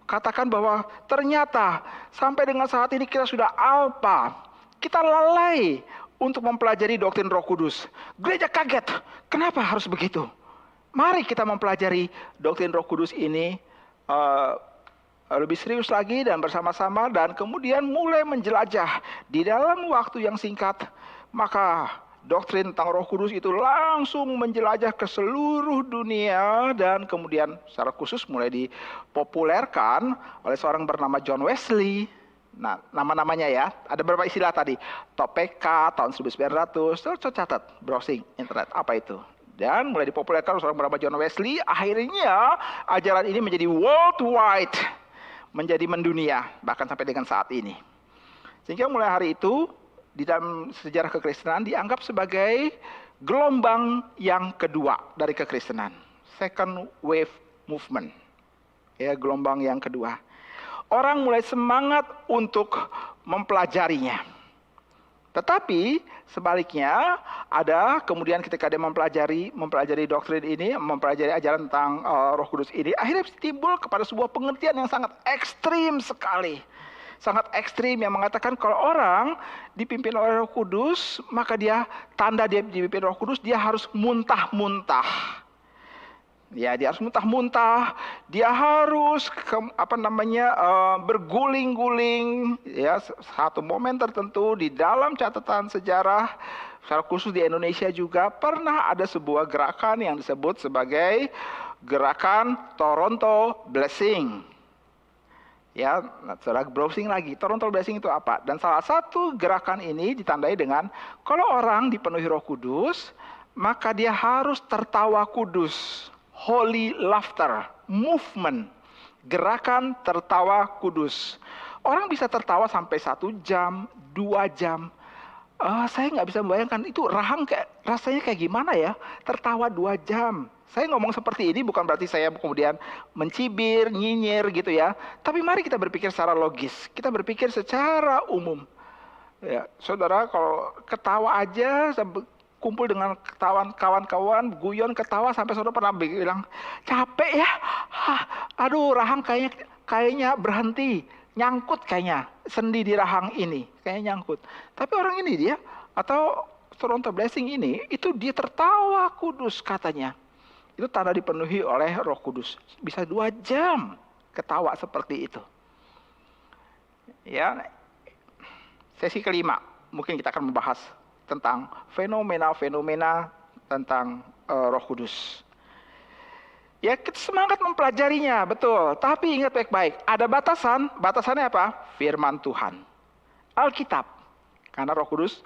katakan bahwa ternyata sampai dengan saat ini kita sudah alpa, kita lalai untuk mempelajari doktrin Roh Kudus. Gereja kaget, kenapa harus begitu? Mari kita mempelajari doktrin Roh Kudus ini lebih serius lagi dan bersama-sama, dan kemudian mulai menjelajah di dalam waktu yang singkat. Maka doktrin tentang Roh Kudus itu langsung menjelajah ke seluruh dunia dan kemudian secara khusus mulai dipopulerkan oleh seorang bernama John Wesley. Nah, nama-namanya ya, ada beberapa istilah tadi. Topeka, tahun 1900, catat, browsing internet, apa itu. Dan mulai dipopulerkan oleh seorang bernama John Wesley, akhirnya ajaran ini menjadi worldwide, menjadi mendunia, bahkan sampai dengan saat ini. Sehingga mulai hari itu, di dalam sejarah kekristenan dianggap sebagai gelombang yang kedua dari kekristenan. Second wave movement. Ya, gelombang yang kedua. Orang mulai semangat untuk mempelajarinya. Tetapi sebaliknya ada kemudian ketika dia mempelajari doktrin ini, mempelajari ajaran tentang Roh Kudus ini, akhirnya timbul kepada sebuah pengertian yang sangat ekstrim sekali. Sangat ekstrim yang mengatakan kalau orang dipimpin oleh Roh Kudus, maka tanda dia dipimpin Roh Kudus, dia harus muntah-muntah. Ya, dia harus muntah-muntah, dia harus berguling-guling. Ya, satu momen tertentu di dalam catatan sejarah, secara khusus di Indonesia juga pernah ada sebuah gerakan yang disebut sebagai gerakan Toronto Blessing. Ya, saudara browsing lagi, Toronto Blessing itu apa? Dan salah satu gerakan ini ditandai dengan kalau orang dipenuhi Roh Kudus, maka dia harus tertawa kudus. Holy laughter movement, gerakan tertawa kudus. Orang bisa tertawa sampai 1 jam, 2 jam. Saya nggak bisa membayangkan itu rasanya kayak gimana ya, tertawa 2 jam. Saya ngomong seperti ini bukan berarti saya kemudian mencibir, nyinyir gitu ya. Tapi mari kita berpikir secara logis, kita berpikir secara umum. Ya, saudara kalau ketawa aja, kumpul dengan kawan-kawan, guyon ketawa sampai saudara pernah bilang capek ya, aduh rahang kayaknya berhenti, nyangkut kayaknya sendi di rahang ini, kayaknya nyangkut. Tapi orang ini dia atau Toronto Blessing ini itu dia tertawa kudus katanya. Itu tanda dipenuhi oleh Roh Kudus. Bisa 2 jam ketawa seperti itu. Ya, sesi kelima mungkin kita akan membahas tentang fenomena-fenomena tentang Roh Kudus. Ya, kita semangat mempelajarinya, betul. Tapi ingat baik-baik, ada batasan. Batasannya apa? Firman Tuhan. Alkitab. Karena Roh Kudus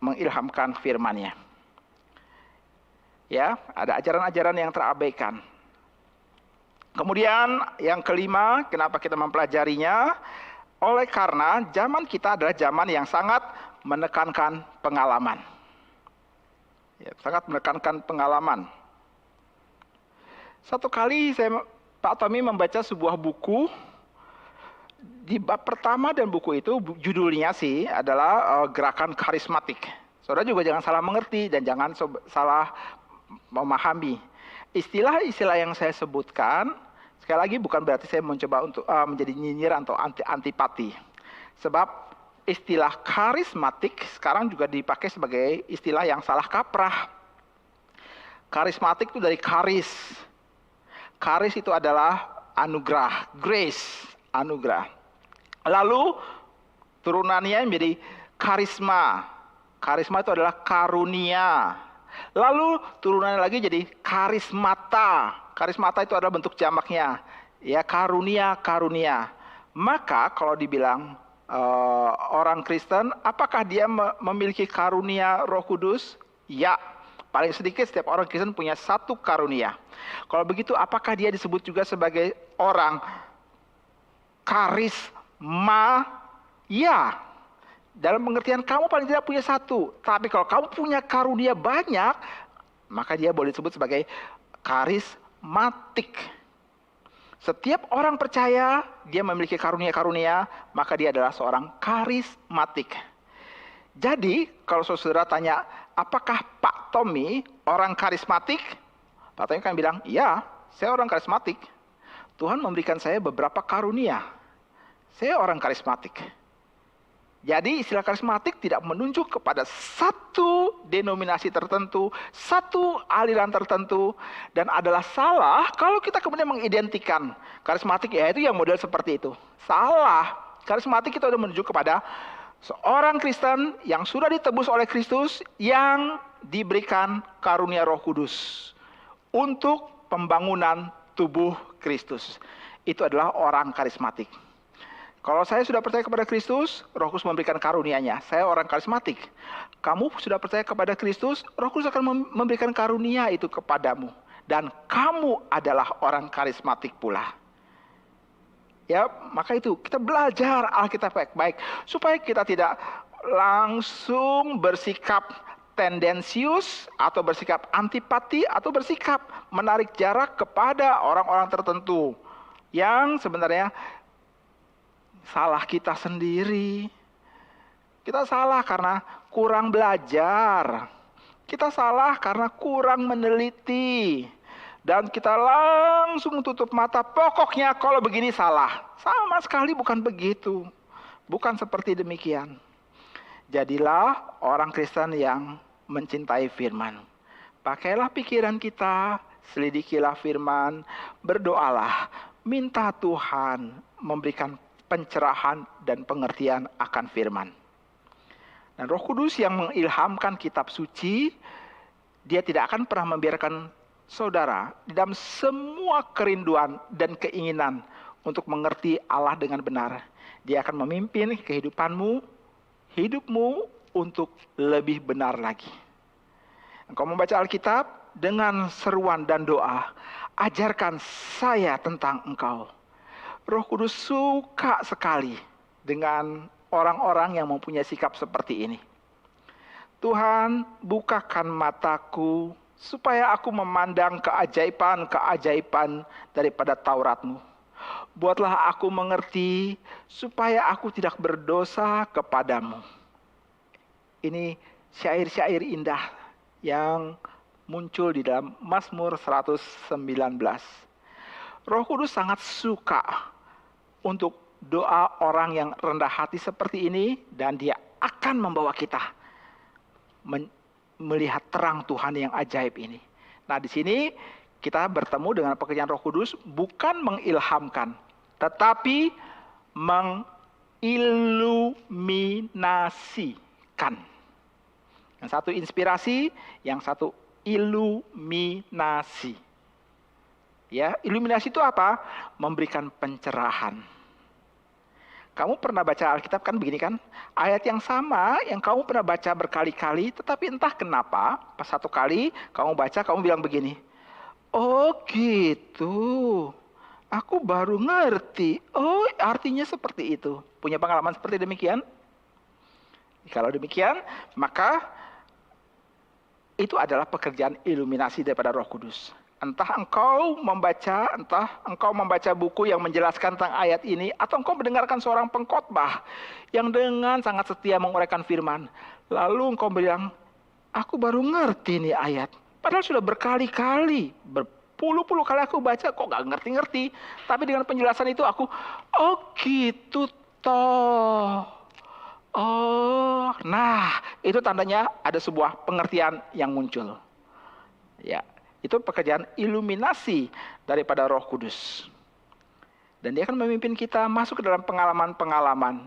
mengilhamkan firman-Nya. Ya, ada ajaran-ajaran yang terabaikan. Kemudian yang kelima, kenapa kita mempelajarinya? Oleh karena zaman kita adalah zaman yang sangat menekankan pengalaman. Ya, sangat menekankan pengalaman. Satu kali Pak Tommy membaca sebuah buku. Di bab pertama dan buku itu judulnya sih adalah gerakan karismatik. Saudara juga jangan salah mengerti dan jangan salah memahami. Istilah-istilah yang saya sebutkan, sekali lagi bukan berarti saya mencoba untuk menjadi nyinyir atau antipati. Sebab istilah karismatik sekarang juga dipakai sebagai istilah yang salah kaprah. Karismatik itu dari karis. Karis itu adalah anugerah, grace, anugerah. Lalu turunannya menjadi karisma. Karisma itu adalah karunia. Lalu turunannya lagi jadi karismata. Karismata itu adalah bentuk jamaknya. Ya, karunia. Maka kalau dibilang orang Kristen, apakah dia memiliki karunia Roh Kudus? Ya, paling sedikit setiap orang Kristen punya satu karunia. Kalau begitu, apakah dia disebut juga sebagai orang karisma? Ya, dalam pengertian kamu paling tidak punya satu. Tapi kalau kamu punya karunia banyak, maka dia boleh disebut sebagai karismatik. Setiap orang percaya dia memiliki karunia-karunia, maka dia adalah seorang karismatik. Jadi, kalau saudara tanya, apakah Pak Tommy orang karismatik? Pak Tommy kan bilang, ya, saya orang karismatik. Tuhan memberikan saya beberapa karunia. Saya orang karismatik. Jadi istilah karismatik tidak menunjuk kepada satu denominasi tertentu, satu aliran tertentu, dan adalah salah kalau kita kemudian mengidentikan karismatik yaitu yang model seperti itu. Salah. Karismatik itu sudah menunjuk kepada seorang Kristen yang sudah ditebus oleh Kristus yang diberikan karunia Roh Kudus untuk pembangunan tubuh Kristus. Itu adalah orang karismatik. Kalau saya sudah percaya kepada Kristus, Roh Kudus memberikan karunia-Nya. Saya orang karismatik. Kamu sudah percaya kepada Kristus, Roh Kudus akan memberikan karunia itu kepadamu. Dan kamu adalah orang karismatik pula. Ya, maka itu kita belajar Alkitab baik-baik supaya kita tidak langsung bersikap tendensius atau bersikap antipati atau bersikap menarik jarak kepada orang-orang tertentu yang sebenarnya salah kita sendiri. Kita salah karena kurang belajar. Kita salah karena kurang meneliti. Dan kita langsung tutup mata. Pokoknya kalau begini salah. Sama sekali bukan begitu. Bukan seperti demikian. Jadilah orang Kristen yang mencintai firman. Pakailah pikiran kita. Selidikilah firman. Berdoalah. Minta Tuhan memberikan pencerahan dan pengertian akan firman. Dan Roh Kudus yang mengilhamkan kitab suci, dia tidak akan pernah membiarkan saudara di dalam semua kerinduan dan keinginan untuk mengerti Allah dengan benar. Dia akan memimpin kehidupanmu, hidupmu untuk lebih benar lagi. Engkau membaca Alkitab dengan seruan dan doa, ajarkan saya tentang Engkau. Roh Kudus suka sekali dengan orang-orang yang mempunyai sikap seperti ini. Tuhan, bukakan mataku supaya aku memandang keajaiban-keajaiban daripada Taurat-Mu. Buatlah aku mengerti supaya aku tidak berdosa kepadamu. Ini syair-syair indah yang muncul di dalam Mazmur 119. Roh Kudus sangat suka untuk doa orang yang rendah hati seperti ini, dan dia akan membawa kita melihat terang Tuhan yang ajaib ini. Nah, di sini kita bertemu dengan pekerjaan Roh Kudus bukan mengilhamkan, tetapi mengiluminasikan. Yang satu inspirasi, yang satu iluminasi. Ya, iluminasi itu apa? Memberikan pencerahan. Kamu pernah baca Alkitab kan begini kan? Ayat yang sama yang kamu pernah baca berkali-kali, tetapi entah kenapa pas satu kali kamu baca, kamu bilang begini. Oh gitu. Aku baru ngerti. Oh, artinya seperti itu. Punya pengalaman seperti demikian? Kalau demikian, maka itu adalah pekerjaan iluminasi daripada Roh Kudus. Entah engkau membaca buku yang menjelaskan tentang ayat ini, atau engkau mendengarkan seorang pengkhotbah yang dengan sangat setia menguraikan firman. Lalu engkau bilang, aku baru ngerti nih ayat. Padahal sudah berkali-kali, berpuluh-puluh kali aku baca, kok gak ngerti-ngerti. Tapi dengan penjelasan itu aku, oh gitu toh. Oh, nah itu tandanya ada sebuah pengertian yang muncul. Ya. Itu pekerjaan iluminasi daripada Roh Kudus. Dan dia akan memimpin kita masuk ke dalam pengalaman-pengalaman.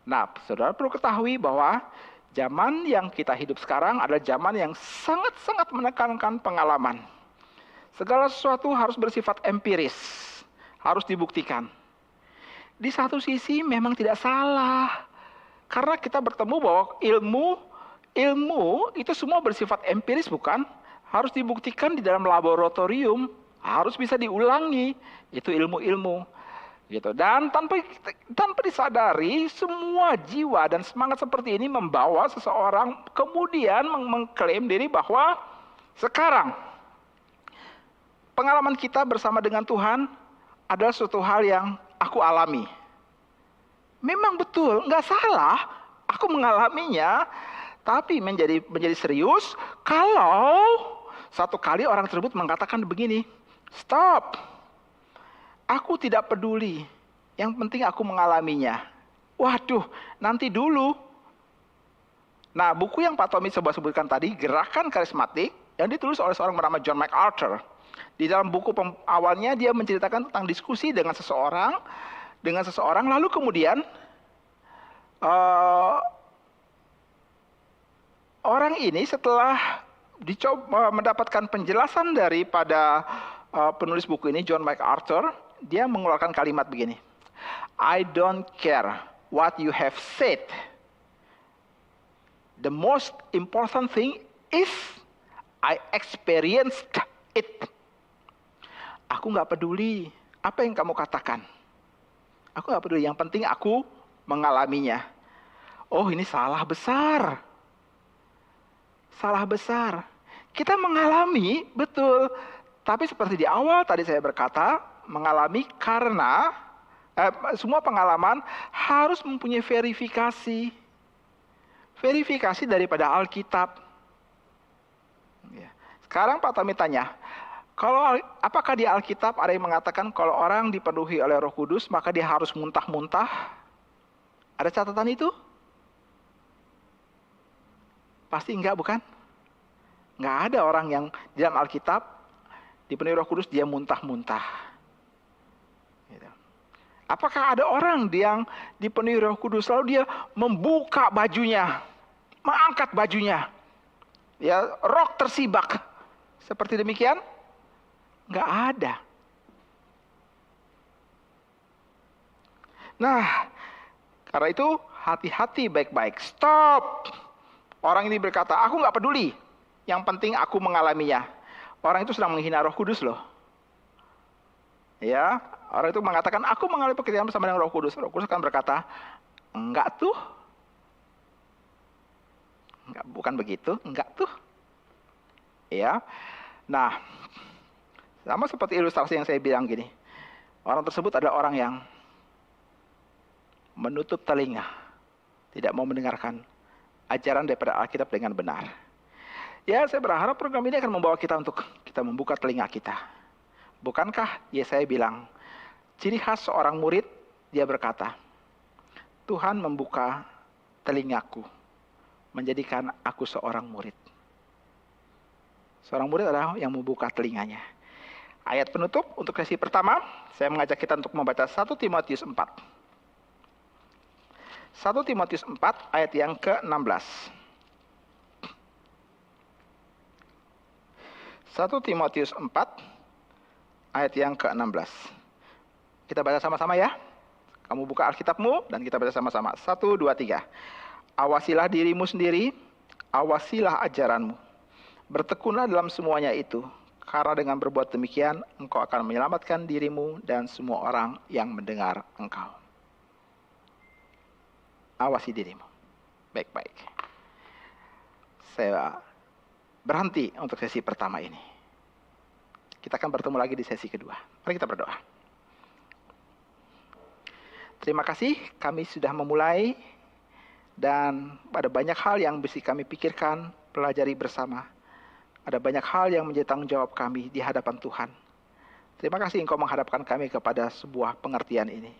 Nah, saudara perlu ketahui bahwa zaman yang kita hidup sekarang adalah zaman yang sangat-sangat menekankan pengalaman. Segala sesuatu harus bersifat empiris, harus dibuktikan. Di satu sisi memang tidak salah, karena kita bertemu bahwa ilmu itu semua bersifat empiris, bukan? Harus dibuktikan di dalam laboratorium, harus bisa diulangi, itu ilmu-ilmu. Gitu. Dan tanpa disadari, semua jiwa dan semangat seperti ini membawa seseorang kemudian mengklaim diri bahwa sekarang pengalaman kita bersama dengan Tuhan adalah suatu hal yang aku alami. Memang betul, nggak salah, aku mengalaminya, tapi menjadi serius kalau satu kali orang tersebut mengatakan begini, stop, aku tidak peduli, yang penting aku mengalaminya. Waduh, nanti dulu. Nah, buku yang Pak Tommy coba sebutkan tadi, Gerakan Karismatik, yang ditulis oleh seorang bernama John MacArthur. Di dalam buku awalnya dia menceritakan tentang diskusi dengan seseorang, lalu kemudian orang ini setelah mendapatkan penjelasan daripada penulis buku ini, John MacArthur, dia mengeluarkan kalimat begini, I don't care what you have said. The most important thing is I experienced it. Aku nggak peduli apa yang kamu katakan. Aku nggak peduli, yang penting aku mengalaminya. Oh, ini salah besar. Salah besar. Kita mengalami, betul. Tapi seperti di awal tadi saya berkata, mengalami karena semua pengalaman harus mempunyai verifikasi. Verifikasi daripada Alkitab. Sekarang Pak Tommy tanya, apakah di Alkitab ada yang mengatakan kalau orang dipenuhi oleh Roh Kudus maka dia harus muntah-muntah? Ada catatan itu? Pasti enggak, bukan? Enggak ada orang yang di dalam Alkitab dipenuhi Roh Kudus dia muntah-muntah. Gitu. Apakah ada orang yang dipenuhi Roh Kudus lalu dia membuka bajunya, mengangkat bajunya, ya rok tersibak, seperti demikian? Enggak ada. Nah, karena itu hati-hati baik-baik. Stop. Orang ini berkata, aku nggak peduli. Yang penting aku mengalaminya. Orang itu sedang menghina Roh Kudus loh. Ya, orang itu mengatakan, aku mengalami pekerjaan bersama dengan Roh Kudus. Roh Kudus akan berkata, enggak tuh. Enggak, bukan begitu. Enggak tuh. Ya. Nah, sama seperti ilustrasi yang saya bilang gini. Orang tersebut adalah orang yang menutup telinga. Tidak mau mendengarkan ajaran daripada Alkitab dengan benar. Ya, saya berharap program ini akan membawa kita untuk kita membuka telinga kita. Bukankah Yesaya bilang, ciri khas seorang murid, dia berkata, Tuhan membuka telingaku, menjadikan aku seorang murid. Seorang murid adalah yang membuka telinganya. Ayat penutup untuk sesi pertama, saya mengajak kita untuk membaca 1 Timotius 4. 1 Timotius 4 ayat yang ke-16. 1 Timotius 4 ayat yang ke-16. Kita baca sama-sama ya. Kamu buka Alkitabmu dan kita baca sama-sama. 1, 2, 3. Awasilah dirimu sendiri, awasilah ajaranmu. Bertekunlah dalam semuanya itu, karena dengan berbuat demikian engkau akan menyelamatkan dirimu dan semua orang yang mendengar engkau. Awasi dirimu. Baik-baik. Saya berhenti untuk sesi pertama ini. Kita akan bertemu lagi di sesi kedua. Mari kita berdoa. Terima kasih kami sudah memulai dan ada banyak hal yang mesti kami pikirkan, pelajari bersama. Ada banyak hal yang menjadi tanggung jawab kami di hadapan Tuhan. Terima kasih Engkau menghadapkan kami kepada sebuah pengertian ini.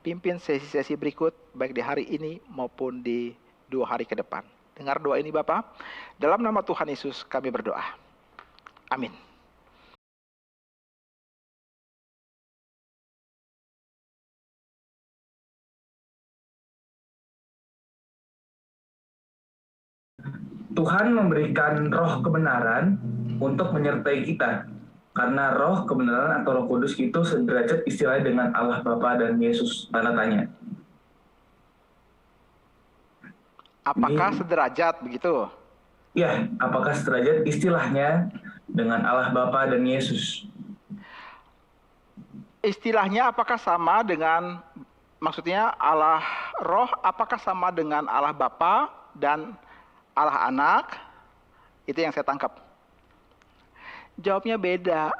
Pimpin sesi-sesi berikut, baik di hari ini maupun di 2 hari ke depan. Dengar doa ini Bapa, dalam nama Tuhan Yesus kami berdoa. Amin. Tuhan memberikan roh kebenaran untuk menyertai kita. Karena roh kebenaran atau Roh Kudus itu sederajat istilahnya dengan Allah Bapa dan Yesus, tanda tanya. Apakah Ini, sederajat begitu? ya, apakah sederajat istilahnya dengan Allah Bapa dan Yesus? Istilahnya apakah sama dengan, maksudnya Allah Roh apakah sama dengan Allah Bapa dan Allah Anak? Itu yang saya tangkap. Jawabnya beda.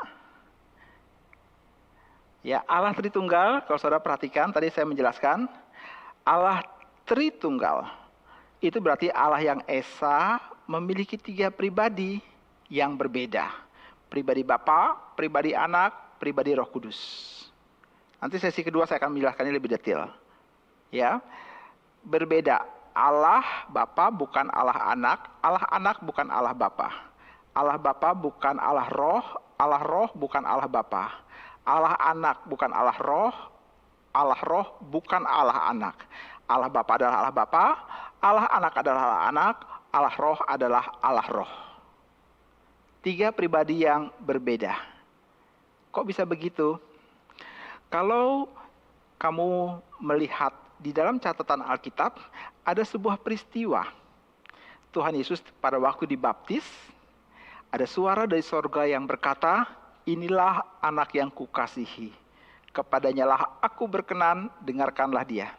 Ya, Allah Tritunggal, kalau saudara perhatikan, tadi saya menjelaskan, Allah Tritunggal, itu berarti Allah yang Esa memiliki 3 pribadi yang berbeda. Pribadi Bapa, pribadi Anak, pribadi Roh Kudus. Nanti sesi kedua saya akan menjelaskannya lebih detail. Ya, berbeda. Allah Bapa bukan Allah Anak bukan Allah Bapa. Allah Bapa bukan Allah Roh bukan Allah Bapa. Allah Anak bukan Allah Roh bukan Allah Anak. Allah Bapa adalah Allah Bapa, Allah Anak adalah Allah Anak, Allah Roh adalah Allah Roh. 3 pribadi yang berbeda. Kok bisa begitu? Kalau kamu melihat di dalam catatan Alkitab, ada sebuah peristiwa. Tuhan Yesus pada waktu dibaptis, ada suara dari sorga yang berkata, inilah anak yang kukasihi. Kepadanya lah aku berkenan, dengarkanlah dia.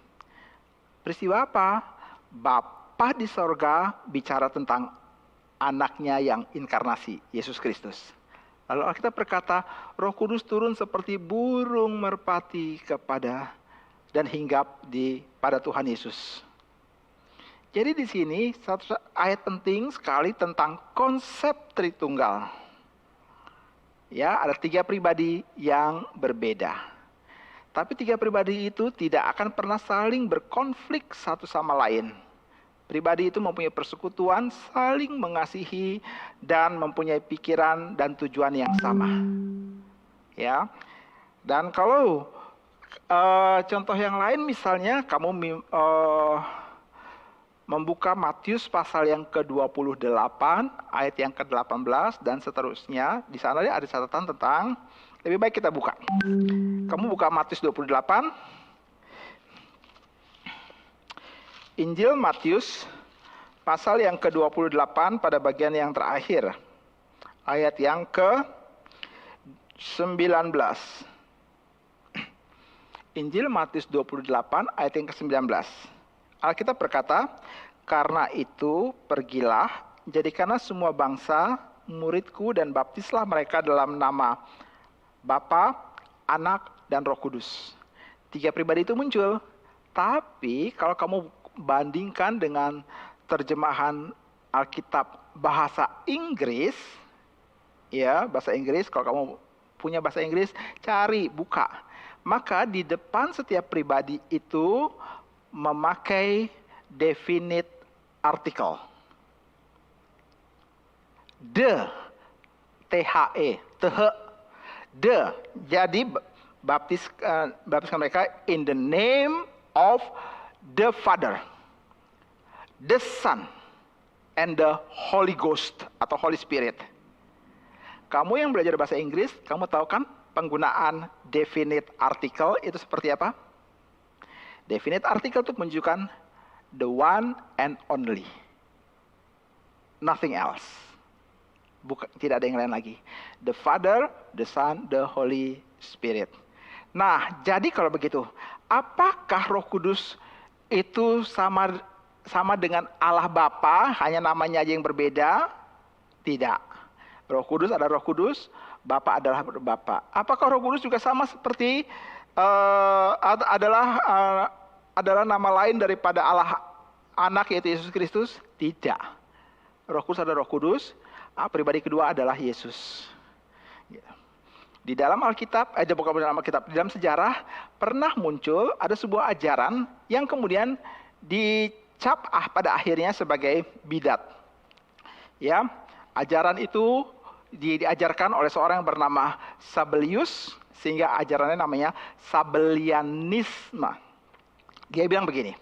Peristiwa apa? Bapa di sorga bicara tentang anaknya yang inkarnasi, Yesus Kristus. Lalu Alkitab berkata, Roh Kudus turun seperti burung merpati kepada dan hinggap pada Tuhan Yesus. Jadi di sini satu ayat penting sekali tentang konsep Tritunggal. Ya, ada 3 pribadi yang berbeda. Tapi 3 pribadi itu tidak akan pernah saling berkonflik satu sama lain. Pribadi itu mempunyai persekutuan, saling mengasihi, dan mempunyai pikiran dan tujuan yang sama. Ya, dan kalau contoh yang lain misalnya kamu membuka Matius pasal yang ke-28, ayat yang ke-18 dan seterusnya. Di sana ada catatan tentang, lebih baik kita buka. Kamu buka Matius 28. Injil Matius pasal yang ke-28 pada bagian yang terakhir. Ayat yang ke-19. Injil Matius 28 ayat yang ke-19. Alkitab berkata, karena itu pergilah, jadikanlah semua bangsa muridku dan baptislah mereka dalam nama Bapa, Anak, dan Roh Kudus. 3 pribadi itu muncul. Tapi kalau kamu bandingkan dengan terjemahan Alkitab bahasa Inggris, ya bahasa Inggris, kalau kamu punya bahasa Inggris, cari, buka. Maka di depan setiap pribadi itu memakai definite article. The, T-H-E, the. Jadi baptiskan mereka in the name of the Father, the Son, and the Holy Ghost atau Holy Spirit. Kamu yang belajar bahasa Inggris, kamu tahu kan penggunaan definite article itu seperti apa? Definite article itu menunjukkan the one and only. Nothing else. Tidak ada yang lain lagi. The Father, the Son, the Holy Spirit. Nah, jadi kalau begitu, apakah Roh Kudus itu sama dengan Allah Bapa, hanya namanya aja yang berbeda? Tidak. Roh Kudus adalah Roh Kudus, Bapa adalah Bapa. Apakah Roh Kudus juga sama seperti adalah nama lain daripada Allah Anak yaitu Yesus Kristus? Tidak. Roh Kudus adalah Roh Kudus, pribadi kedua adalah Yesus. Di dalam Alkitab, bukan dalam Alkitab, di dalam sejarah pernah muncul ada sebuah ajaran yang kemudian dicap pada akhirnya sebagai bidat. Ya, ajaran itu diajarkan oleh seorang yang bernama Sabellius, sehingga ajarannya namanya Sabellianisme. Dia bilang begini,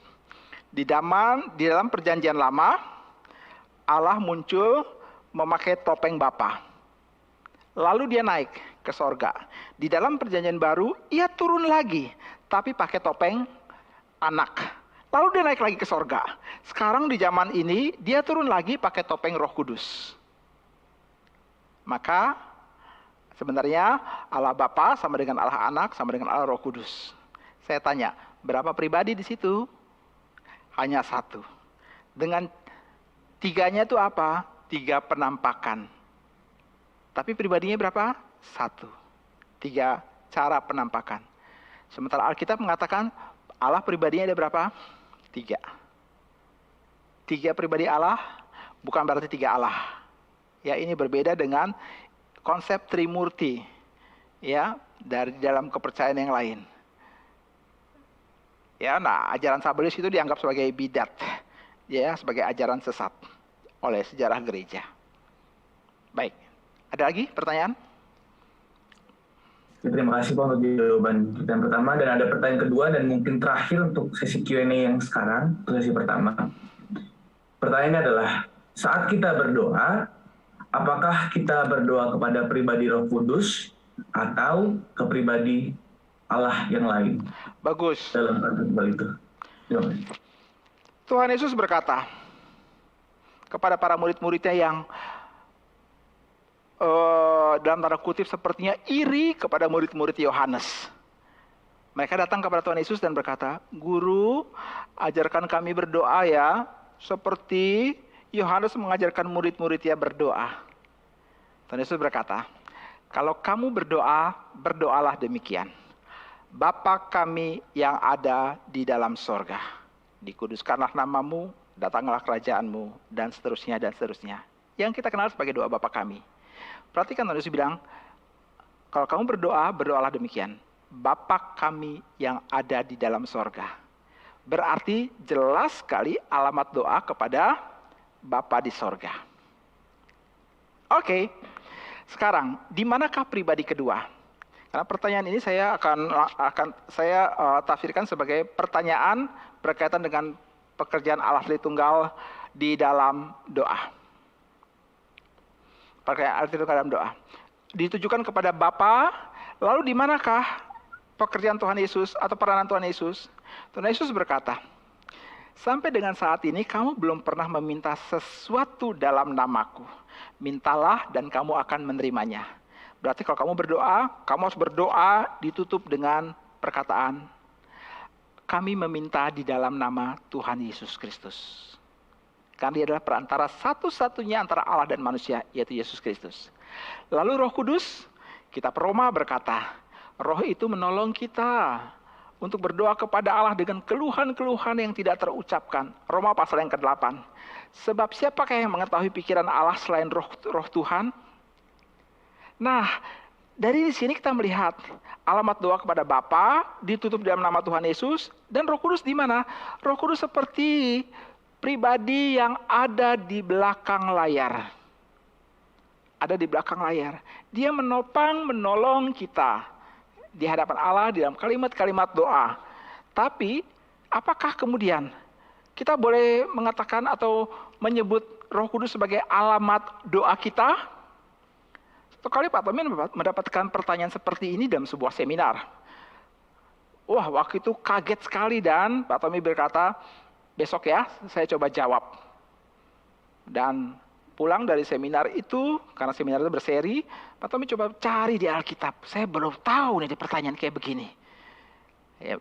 di dalam perjanjian lama, Allah muncul memakai topeng Bapa. Lalu dia naik ke sorga. Di dalam perjanjian baru, ia turun lagi, tapi pakai topeng anak. Lalu dia naik lagi ke sorga. Sekarang di zaman ini, dia turun lagi pakai topeng Roh Kudus. Maka, sebenarnya Allah Bapa sama dengan Allah Anak, sama dengan Allah Roh Kudus. Saya tanya, berapa pribadi di situ? Hanya satu. Dengan tiganya itu apa? 3 penampakan. Tapi pribadinya berapa? 1. 3 cara penampakan. Sementara Alkitab mengatakan Allah pribadinya ada berapa? 3. 3 pribadi Allah bukan berarti 3 Allah. Ya, ini berbeda dengan konsep Trimurti. Ya, dari dalam kepercayaan yang lain. Ya, nah, ajaran Sabelius itu dianggap sebagai bidat. Ya, sebagai ajaran sesat oleh sejarah gereja. Baik. Ada lagi pertanyaan? Terima kasih Pak untuk jawaban pertanyaan pertama, dan ada pertanyaan kedua dan mungkin terakhir untuk sesi Q&A yang sekarang, untuk sesi pertama. Pertanyaannya adalah, saat kita berdoa, apakah kita berdoa kepada pribadi Roh Kudus atau ke pribadi Allah yang lain? Bagus. Dalam hal itu. Terima kasih. Tuhan Yesus berkata kepada para murid-muridnya yang dalam tanda kutip sepertinya iri kepada murid-murid Yohanes. Mereka datang kepada Tuhan Yesus dan berkata, Guru, ajarkan kami berdoa ya, seperti Yohanes mengajarkan murid-muridnya berdoa. Tuhan Yesus berkata, kalau kamu berdoa, berdoalah demikian. Bapa kami yang ada di dalam sorga, dikuduskanlah namamu, datanglah kerajaanmu, dan seterusnya, dan seterusnya. Yang kita kenal sebagai doa Bapa kami. Perhatikan Tuhan Yesus bilang, kalau kamu berdoa, berdoalah demikian. Bapa kami yang ada di dalam sorga. Berarti jelas sekali alamat doa kepada Bapa di sorga. Oke, sekarang di manakah pribadi kedua? Karena pertanyaan ini saya akan tafsirkan sebagai pertanyaan berkaitan dengan pekerjaan Allah Tritunggal di dalam doa. Perkara arti itu dalam doa. Ditujukan kepada Bapa, lalu di manakah pekerjaan Tuhan Yesus atau peranan Tuhan Yesus? Tuhan Yesus berkata, sampai dengan saat ini kamu belum pernah meminta sesuatu dalam namaku. Mintalah dan kamu akan menerimanya. Berarti kalau kamu berdoa, kamu harus berdoa ditutup dengan perkataan, kami meminta di dalam nama Tuhan Yesus Kristus. Karena dia adalah perantara satu-satunya antara Allah dan manusia, yaitu Yesus Kristus. Lalu Roh Kudus, kitab Roma berkata, Roh itu menolong kita untuk berdoa kepada Allah dengan keluhan-keluhan yang tidak terucapkan. Roma pasal yang ke-8. Sebab siapakah yang mengetahui pikiran Allah selain Roh Tuhan? Nah, dari sini kita melihat alamat doa kepada Bapa ditutup dalam nama Tuhan Yesus, dan Roh Kudus di mana? Roh Kudus seperti pribadi yang ada di belakang layar. Ada di belakang layar. Dia menopang, menolong kita di hadapan Allah di dalam kalimat-kalimat doa. Tapi, apakah kemudian kita boleh mengatakan atau menyebut Roh Kudus sebagai alamat doa kita? Satu kali Pak Tommy mendapatkan pertanyaan seperti ini dalam sebuah seminar. Wah, waktu itu kaget sekali dan Pak Tommy berkata, besok ya, saya coba jawab. Dan pulang dari seminar itu, karena seminar itu berseri, Pak Tommy coba cari di Alkitab. Saya belum tahu nih pertanyaan kayak begini. Ya,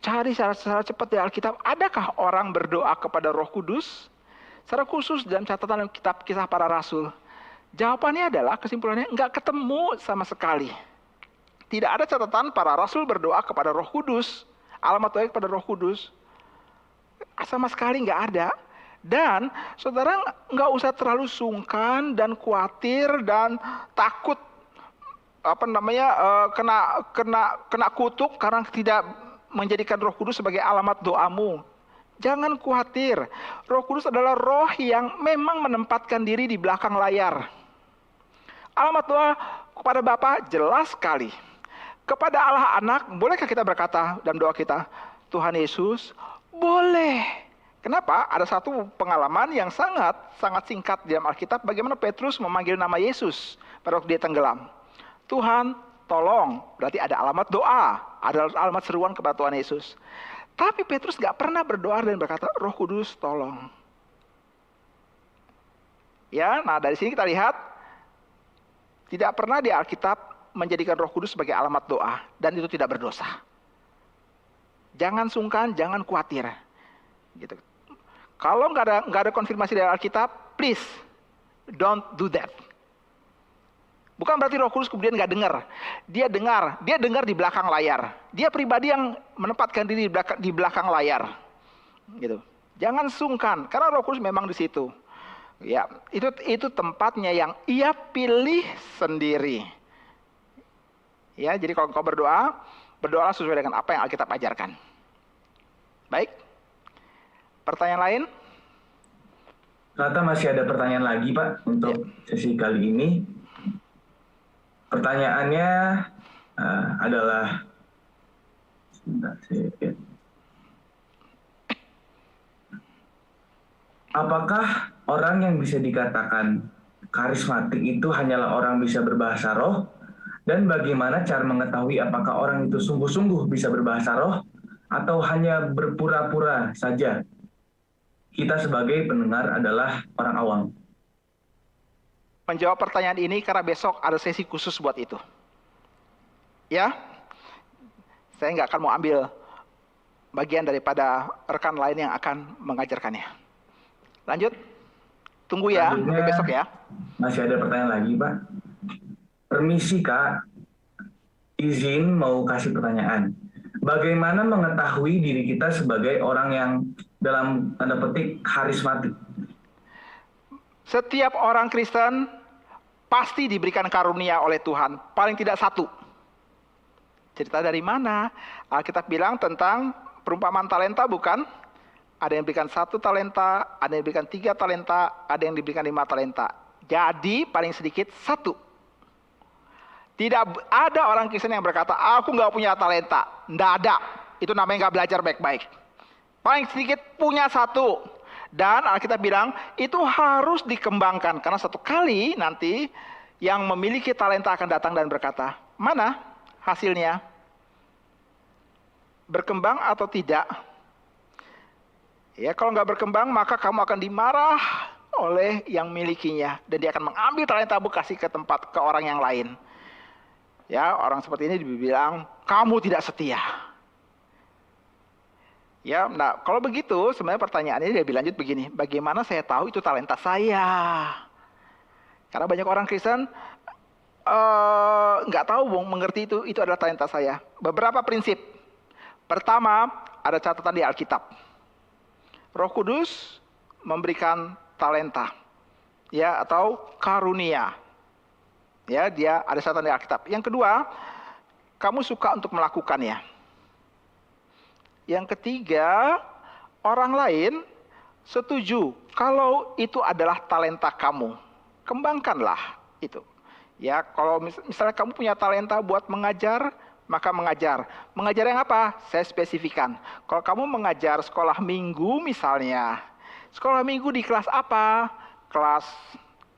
cari secara cepat di Alkitab, adakah orang berdoa kepada Roh Kudus? Secara khusus dalam catatan kitab Kisah Para Rasul. Jawabannya adalah, kesimpulannya, enggak ketemu sama sekali. Tidak ada catatan para rasul berdoa kepada Roh Kudus. Alamat doa kepada Roh Kudus. Sama sekali nggak ada. Dan saudara nggak usah terlalu sungkan dan khawatir dan takut kena kutuk karena tidak menjadikan Roh Kudus sebagai alamat doamu. Jangan khawatir. Roh Kudus adalah roh yang memang menempatkan diri di belakang layar. Alamat doa kepada Bapa jelas sekali. Kepada Allah Anak, bolehkah kita berkata dalam doa kita, Tuhan Yesus, boleh. Kenapa? Ada satu pengalaman yang sangat singkat di dalam Alkitab, bagaimana Petrus memanggil nama Yesus pada waktu dia tenggelam. Tuhan, tolong. Berarti ada alamat doa, ada alamat seruan kepada Tuhan Yesus. Tapi Petrus gak pernah berdoa dan berkata, Roh Kudus, tolong. Ya, nah dari sini kita lihat, tidak pernah di Alkitab menjadikan Roh Kudus sebagai alamat doa, dan itu tidak berdosa. Jangan sungkan, jangan khawatir. Gitu. Kalau nggak ada konfirmasi dari Alkitab, please don't do that. Bukan berarti Roh Kudus kemudian nggak dengar. Dia dengar di belakang layar. Dia pribadi yang menempatkan diri di belakang layar. Gitu. Jangan sungkan, karena Roh Kudus memang di situ. Ya, itu tempatnya yang Ia pilih sendiri. Ya, jadi kalau engkau berdoalah sesuai dengan apa yang Alkitab ajarkan. Baik. Pertanyaan lain? Ternyata masih ada pertanyaan lagi, Pak, untuk sesi kali ini. Pertanyaannya adalah, apakah orang yang bisa dikatakan karismatik itu hanyalah orang bisa berbahasa roh? Dan bagaimana cara mengetahui apakah orang itu sungguh-sungguh bisa berbahasa roh atau hanya berpura-pura saja? Kita sebagai pendengar adalah orang awam. Menjawab pertanyaan ini karena besok ada sesi khusus buat itu. Ya, saya nggak akan mau ambil bagian daripada rekan lain yang akan mengajarkannya. Lanjut, tunggu ya, sampai besok ya. Masih ada pertanyaan lagi, Pak. Permisi, Kak. Izin mau kasih pertanyaan. Bagaimana mengetahui diri kita sebagai orang yang dalam tanda petik karismatik? Setiap orang Kristen pasti diberikan karunia oleh Tuhan, paling tidak satu. Cerita dari mana? Alkitab bilang tentang perumpamaan talenta, bukan? Ada yang diberikan 1 talenta, ada yang diberikan 3 talenta, ada yang diberikan 5 talenta. Jadi paling sedikit 1. Tidak ada orang Kristen yang berkata, aku nggak punya talenta. Nggak ada. Itu namanya nggak belajar baik-baik. Paling sedikit punya 1. Dan Alkitab bilang, itu harus dikembangkan. Karena satu kali nanti, yang memiliki talenta akan datang dan berkata, mana hasilnya? Berkembang atau tidak? Ya, kalau nggak berkembang, maka kamu akan dimarah oleh yang milikinya. Dan dia akan mengambil talentamu, kasih ke orang yang lain. Ya, orang seperti ini dibilang, kamu tidak setia. Ya, nah kalau begitu sebenarnya pertanyaannya dia lebih lanjut begini, bagaimana saya tahu itu talenta saya? Karena banyak orang Kristen nggak tahu, mengerti itu adalah talenta saya. Beberapa prinsip. Pertama, ada catatan di Alkitab. Roh Kudus memberikan talenta, ya, atau karunia. Ya, dia ada catatan di Alkitab. Yang kedua, kamu suka untuk melakukannya. Yang ketiga, orang lain setuju kalau itu adalah talenta kamu. Kembangkanlah itu. Ya, kalau misalnya kamu punya talenta buat mengajar, maka mengajar. Mengajar yang apa? Saya spesifikan. Kalau kamu mengajar sekolah minggu misalnya, sekolah minggu di kelas apa? Kelas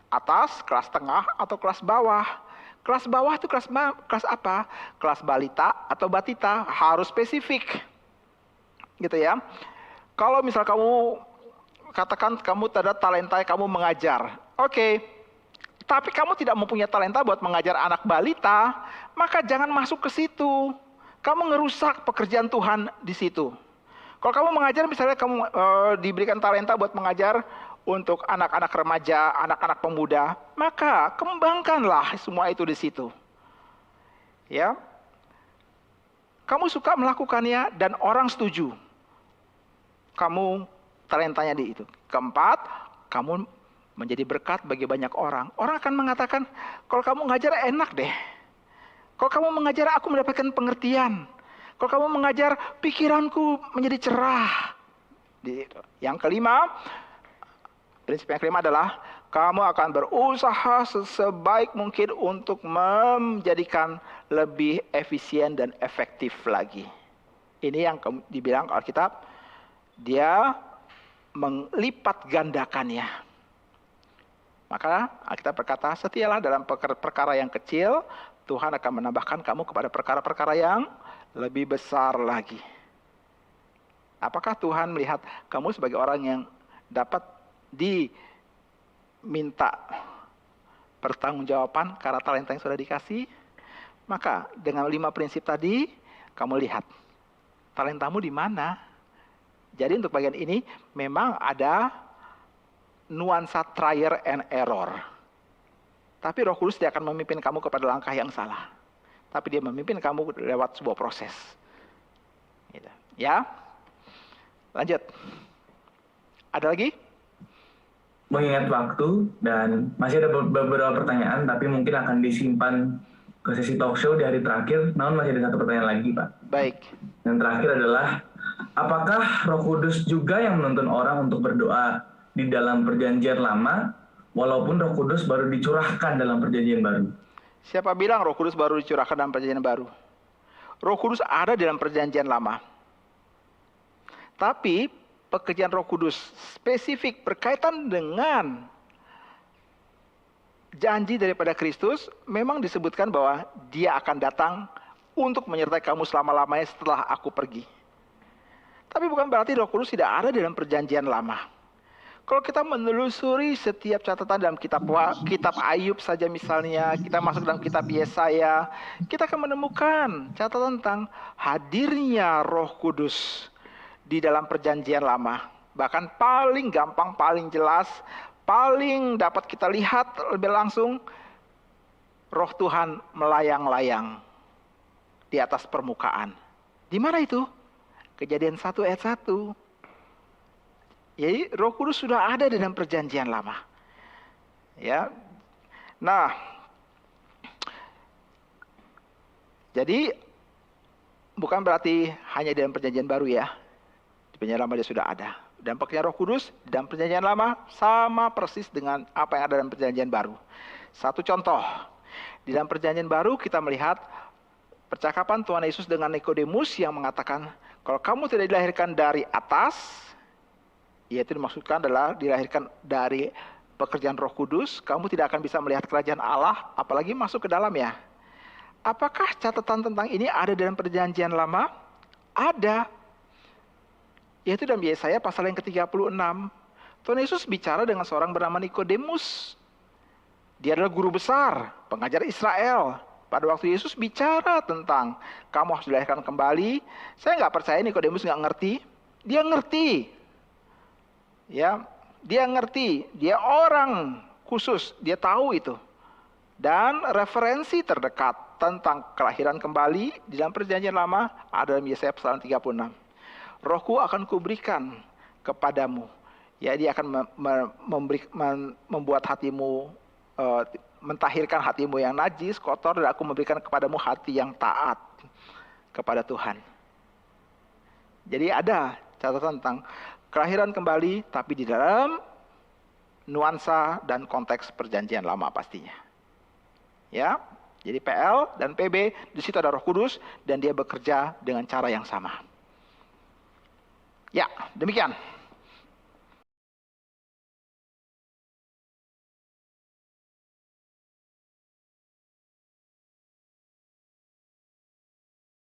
atas, kelas tengah, atau kelas bawah. Kelas bawah itu kelas apa? Kelas balita atau batita, harus spesifik. Gitu ya. Kalau misal kamu katakan kamu ada talenta kamu mengajar. Oke. Tapi kamu tidak mempunyai talenta buat mengajar anak balita, maka jangan masuk ke situ. Kamu ngerusak pekerjaan Tuhan di situ. Kalau kamu mengajar, misalnya kamu diberikan talenta buat mengajar untuk anak-anak remaja, anak-anak pemuda, maka kembangkanlah semua itu di situ. Ya. Kamu suka melakukannya dan orang setuju. Kamu talentanya di itu. Keempat, kamu menjadi berkat bagi banyak orang. Orang akan mengatakan, kalau kamu mengajar enak deh. Kalau kamu mengajar aku mendapatkan pengertian. Kalau kamu mengajar pikiranku menjadi cerah. Yang kelima, prinsip yang kelima adalah kamu akan berusaha sebaik mungkin untuk menjadikan lebih efisien dan efektif lagi. Ini yang dibilang Alkitab, dia melipat gandakannya. Maka kita berkata, setialah dalam perkara yang kecil, Tuhan akan menambahkan kamu kepada perkara-perkara yang lebih besar lagi. Apakah Tuhan melihat kamu sebagai orang yang dapat diminta pertanggungjawaban karena talenta yang sudah dikasih? Maka dengan 5 prinsip tadi, kamu lihat talentamu di mana. Jadi untuk bagian ini memang ada nuansa trial and error. Tapi Roh Kudus tidak akan memimpin kamu kepada langkah yang salah. Tapi dia memimpin kamu lewat sebuah proses. Gitu. Ya, lanjut. Ada lagi? Mengingat waktu dan masih ada beberapa pertanyaan, tapi mungkin akan disimpan ke sesi talk show di hari terakhir. Namun masih ada satu pertanyaan lagi, Pak. Baik. Yang terakhir adalah, apakah Roh Kudus juga yang menuntun orang untuk berdoa di dalam perjanjian lama, walaupun Roh Kudus baru dicurahkan dalam perjanjian baru? Siapa bilang Roh Kudus baru dicurahkan dalam perjanjian baru? Roh Kudus ada dalam perjanjian lama. Tapi pekerjaan Roh Kudus spesifik berkaitan dengan janji daripada Kristus, memang disebutkan bahwa dia akan datang untuk menyertai kamu selama-lamanya setelah aku pergi. Tapi bukan berarti Roh Kudus tidak ada dalam perjanjian lama. Kalau kita menelusuri setiap catatan dalam kitab Ayub saja misalnya, kita masuk dalam kitab Yesaya, kita akan menemukan catatan tentang hadirnya Roh Kudus di dalam perjanjian lama. Bahkan paling gampang, paling jelas, paling dapat kita lihat lebih langsung, Roh Tuhan melayang-layang di atas permukaan. Di mana itu? Kejadian 1 ayat 1. Jadi Roh Kudus sudah ada dalam perjanjian lama. Ya. Nah, jadi bukan berarti hanya dalam perjanjian baru ya. Di perjanjian lama dia sudah ada. Dan pekerjaan Roh Kudus dalam perjanjian lama sama persis dengan apa yang ada dalam perjanjian baru. Satu contoh, di dalam perjanjian baru kita melihat percakapan Tuhan Yesus dengan Nikodemus yang mengatakan, kalau kamu tidak dilahirkan dari atas, yaitu dimaksudkan adalah dilahirkan dari pekerjaan Roh Kudus, kamu tidak akan bisa melihat kerajaan Allah, apalagi masuk ke dalamnya. Apakah catatan tentang ini ada dalam perjanjian lama? Ada. Yaitu dalam Yesaya pasal yang ke-36. Tuhan Yesus bicara dengan seorang bernama Nikodemus. Dia adalah guru besar, pengajar Israel. Pada waktu Yesus bicara tentang kamu harus dilahirkan kembali, saya nggak percaya Nikodemus nggak ngerti. Dia ngerti. Ya, dia ngerti, dia orang khusus, dia tahu itu. Dan referensi terdekat tentang kelahiran kembali di dalam perjanjian lama ada dalam Yesaya pasal 36. Rohku akan kuberikan kepadamu. Ya, dia akan membuat hatimu, mentahirkan hatimu yang najis, kotor, dan aku memberikan kepadamu hati yang taat kepada Tuhan. Jadi ada catatan tentang kelahiran kembali, tapi di dalam nuansa dan konteks perjanjian lama pastinya. Ya, jadi PL dan PB, di situ ada Roh Kudus, dan dia bekerja dengan cara yang sama. Ya, demikian.